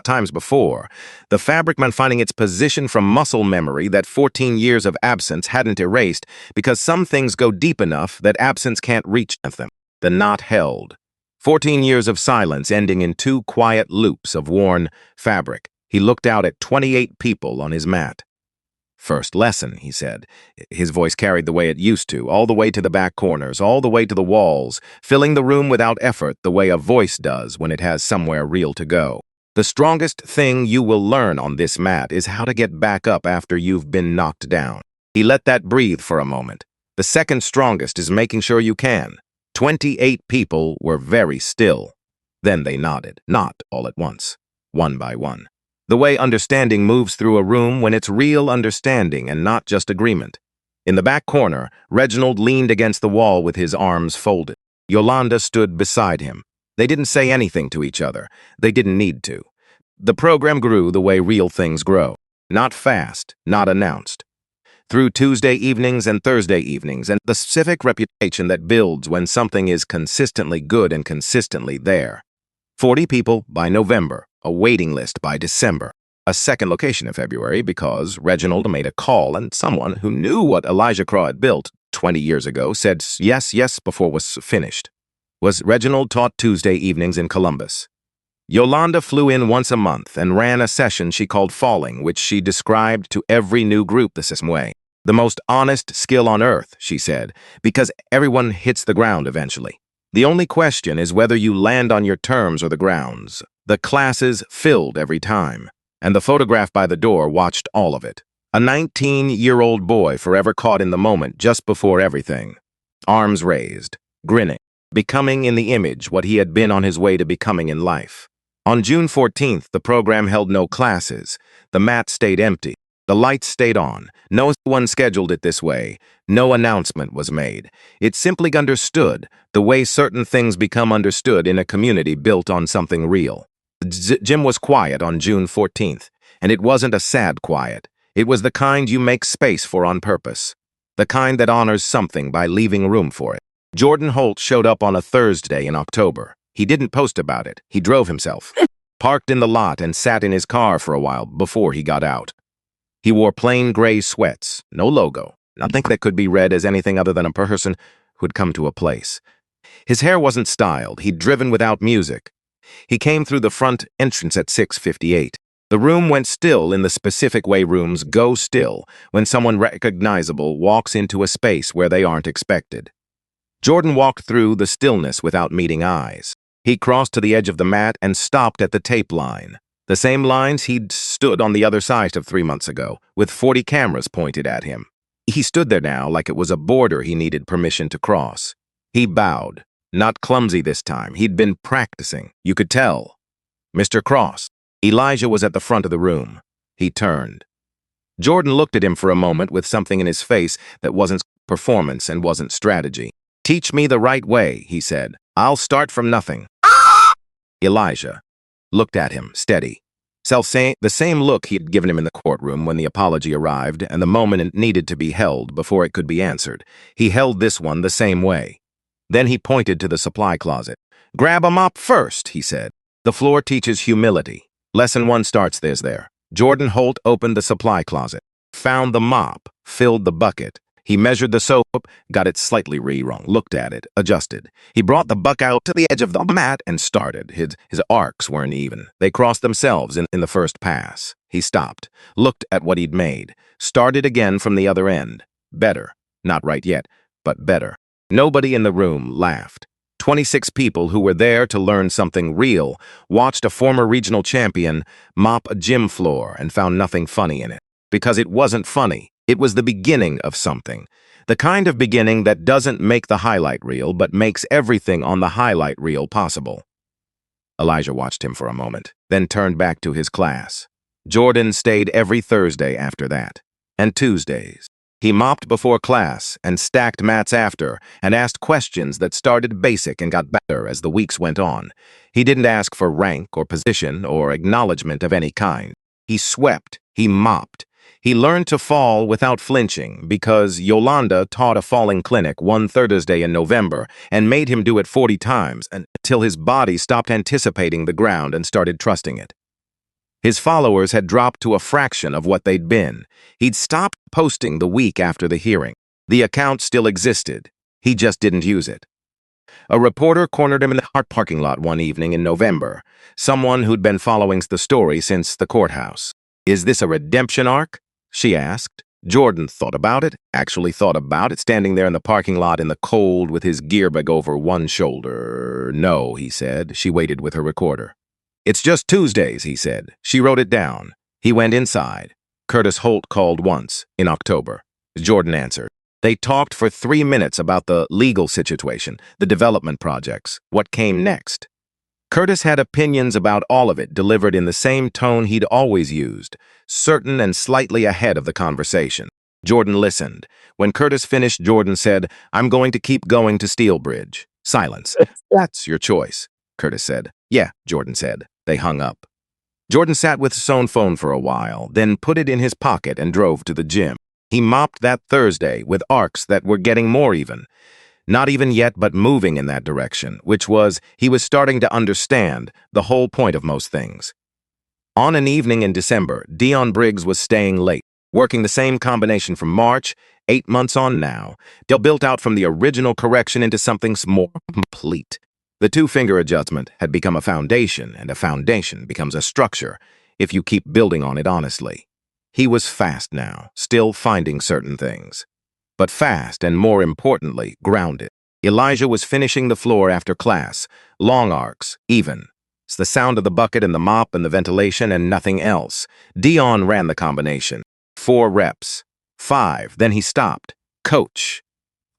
S1: times before, the fabric man finding its position from muscle memory that 14 years of absence hadn't erased because some things go deep enough that absence can't reach them. The knot held. 14 years of silence ending in 2 quiet loops of worn fabric. He looked out at 28 people on his mat. "First lesson," he said. His voice carried the way it used to, all the way to the back corners, all the way to the walls, filling the room without effort the way a voice does when it has somewhere real to go. "The strongest thing you will learn on this mat is how to get back up after you've been knocked down." He let that breathe for a moment. The second strongest is making sure you can. 28 people were very still. Then they nodded, not all at once, one by one. The way understanding moves through a room when it's real understanding and not just agreement. In the back corner, Reginald leaned against the wall with his arms folded. Yolanda stood beside him. They didn't say anything to each other. They didn't need to. The program grew the way real things grow. Not fast, not announced. Through Tuesday evenings and Thursday evenings, and the civic reputation that builds when something is consistently good and consistently there. 40 people by November, a waiting list by December. A second location in February because Reginald made a call and someone who knew what Elijah Craw had built 20 years ago said yes before it was finished. Reginald taught Tuesday evenings in Columbus. Yolanda flew in once a month and ran a session she called Falling, which she described to every new group the same way. The most honest skill on earth, she said, because everyone hits the ground eventually. The only question is whether you land on your terms or the grounds. The classes filled every time, and the photograph by the door watched all of it. A 19-year-old boy forever caught in the moment just before everything. Arms raised, grinning, becoming in the image what he had been on his way to becoming in life. On June 14th, the program held no classes. The mat stayed empty. The lights stayed on. No one scheduled it this way. No announcement was made. It simply understood, the way certain things become understood in a community built on something real. Gym was quiet on June 14th, and it wasn't a sad quiet. It was the kind you make space for on purpose. The kind that honors something by leaving room for it. Jordan Holt showed up on a Thursday in October. He didn't post about it. He drove himself. Parked in the lot and sat in his car for a while before he got out. He wore plain gray sweats, no logo, nothing that could be read as anything other than a person who'd come to a place. His hair wasn't styled. He'd driven without music. He came through the front entrance at 6:58. The room went still in the specific way rooms go still when someone recognizable walks into a space where they aren't expected. Jordan walked through the stillness without meeting eyes. He crossed to the edge of the mat and stopped at the tape line. The same lines he'd stood on the other side of 3 months ago, with 40 cameras pointed at him. He stood there now like it was a border he needed permission to cross. He bowed, not clumsy this time. He'd been practicing, you could tell. Mr. Cross. Elijah was at the front of the room. He turned. Jordan looked at him for a moment with something in his face that wasn't performance and wasn't strategy. "Teach me the right way," he said. "I'll start from nothing." Elijah looked at him, steady. The same look he had given him in the courtroom when the apology arrived and the moment it needed to be held before it could be answered. He held this one the same way. Then he pointed to the supply closet. "Grab a mop first," he said. "The floor teaches humility. Lesson 1 starts there." Jordan Holt opened the supply closet, found the mop, filled the bucket. He measured the soap, got it slightly wrong, looked at it, adjusted. He brought the bucket out to the edge of the mat and started. His arcs weren't even. They crossed themselves in the first pass. He stopped, looked at what he'd made, started again from the other end. Better. Not right yet, but better. Nobody in the room laughed. 26 people who were there to learn something real watched a former regional champion mop a gym floor and found nothing funny in it. Because it wasn't funny. It was the beginning of something. The kind of beginning that doesn't make the highlight reel, but makes everything on the highlight reel possible. Elijah watched him for a moment, then turned back to his class. Jordan stayed every Thursday after that, and Tuesdays. He mopped before class and stacked mats after and asked questions that started basic and got better as the weeks went on. He didn't ask for rank or position or acknowledgement of any kind. He swept, he mopped. He learned to fall without flinching because Yolanda taught a falling clinic one Thursday in November and made him do it 40 times until his body stopped anticipating the ground and started trusting it. His followers had dropped to a fraction of what they'd been. He'd stopped posting the week after the hearing. The account still existed. He just didn't use it. A reporter cornered him in the parking lot one evening in November, someone who'd been following the story since the courthouse. "Is this a redemption arc?" she asked. Jordan thought about it, standing there in the parking lot in the cold with his gear bag over one shoulder. "No," he said. She waited with her recorder. "It's just Tuesdays," he said. She wrote it down. He went inside. Curtis Holt called once, in October. Jordan answered. They talked for 3 minutes about the legal situation, the development projects, what came next. Curtis had opinions about all of it, delivered in the same tone he'd always used, certain and slightly ahead of the conversation. Jordan listened. When Curtis finished, Jordan said, "I'm going to keep going to Steelbridge." Silence. "That's your choice," Curtis said. "Yeah," Jordan said. They hung up. Jordan sat with his own phone for a while, then put it in his pocket and drove to the gym. He mopped that Thursday with arcs that were getting more even. Not even yet, but moving in that direction, which was, he was starting to understand the whole point of most things. On an evening in December, Dion Briggs was staying late, working the same combination from March, 8 months on now, built out from the original correction into something more complete. The two-finger adjustment had become a foundation, and a foundation becomes a structure if you keep building on it honestly. He was fast now, still finding certain things, but fast and, more importantly, grounded. Elijah was finishing the floor after class, long arcs, even. It's the sound of the bucket and the mop and the ventilation and nothing else. Dion ran the combination. 4 reps. 5. Then he stopped. "Coach."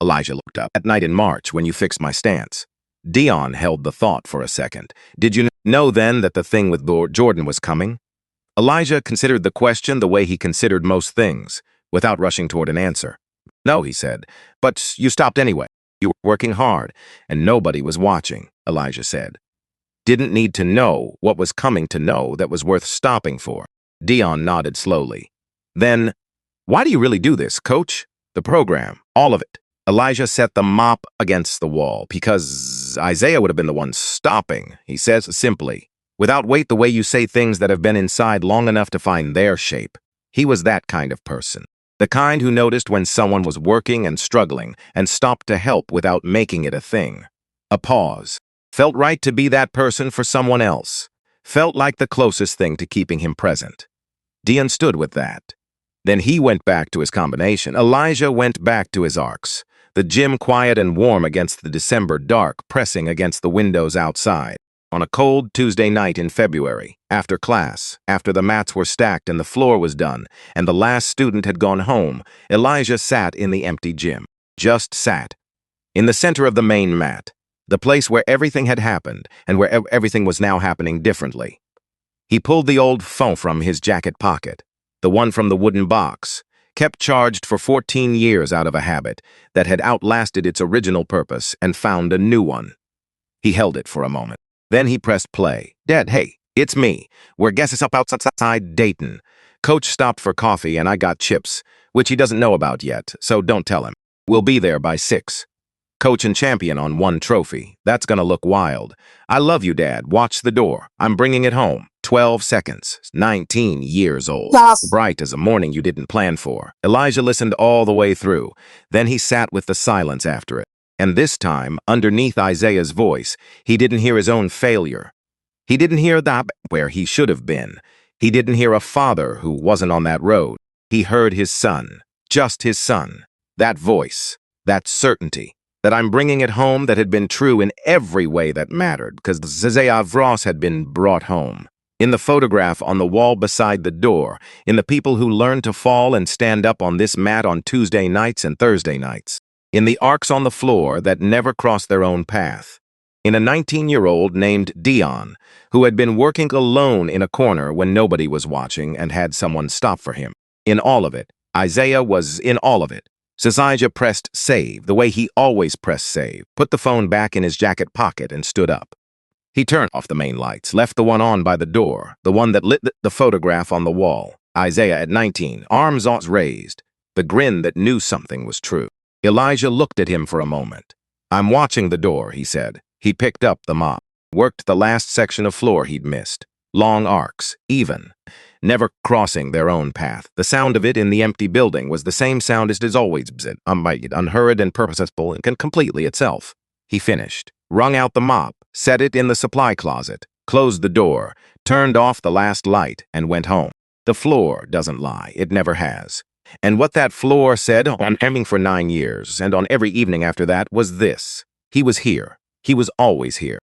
S1: Elijah looked up. "At night in March, when you fixed my stance." Dion held the thought for a second. "Did you know then that the thing with Jordan was coming?" Elijah considered the question the way he considered most things, without rushing toward an answer. "No," he said, "but you stopped anyway. You were working hard, and nobody was watching," Elijah said. "Didn't need to know what was coming to know that was worth stopping for." Dion nodded slowly. "Then, why do you really do this, Coach? The program, all of it." Elijah set the mop against the wall. "Because Isaiah would have been the one stopping," he says simply, without weight, the way you say things that have been inside long enough to find their shape. He was that kind of person. The kind who noticed when someone was working and struggling and stopped to help without making it a thing. A pause. Felt right to be that person for someone else. Felt like the closest thing to keeping him present. Dion stood with that. Then he went back to his combination. Elijah went back to his arcs. The gym quiet and warm against the December dark, pressing against the windows outside. On a cold Tuesday night in February, after class, after the mats were stacked and the floor was done, and the last student had gone home, Elijah sat in the empty gym. Just sat. In the center of the main mat, the place where everything had happened and where everything was now happening differently. He pulled the old phone from his jacket pocket, the one from the wooden box, kept charged for 14 years out of a habit that had outlasted its original purpose, and found a new one. He held it for a moment. Then he pressed play. "Dad, hey, it's me. We're guests up outside Dayton. Coach stopped for coffee and I got chips, which he doesn't know about yet, so don't tell him. We'll be there by 6. Coach and champion on 1 trophy. That's gonna look wild. I love you, Dad. Watch the door. I'm bringing it home. 12 seconds. 19 years old.
S3: Yes.
S1: Bright as a morning you didn't plan for." Elijah listened all the way through. Then he sat with the silence after it. And this time, underneath Isaiah's voice, he didn't hear his own failure. He didn't hear that where he should have been. He didn't hear a father who wasn't on that road. He heard his son. Just his son. That voice. That certainty. That I'm bringing it home that had been true in every way that mattered, because Isaiah Ross had been brought home. In the photograph on the wall beside the door, in the people who learned to fall and stand up on this mat on Tuesday nights and Thursday nights, in the arcs on the floor that never crossed their own path, in a 19-year-old named Dion, who had been working alone in a corner when nobody was watching and had someone stop for him. In all of it, Isaiah was in all of it. Elijah pressed save, the way he always pressed save, put the phone back in his jacket pocket and stood up. He turned off the main lights, left the one on by the door, the one that lit the photograph on the wall. Isaiah at 19, arms raised, the grin that knew something was true. Elijah looked at him for a moment. "I'm watching the door," he said. He picked up the mop, worked the last section of floor he'd missed. Long arcs, even, never crossing their own path. The sound of it in the empty building was the same sound as it always been, unhurried and purposeful and completely itself. He finished, wrung out the mop, set it in the supply closet, closed the door, turned off the last light, and went home. The floor doesn't lie. It never has. And what that floor said on hemming for 9 years, and on every evening after that, was this: he was here. He was always here.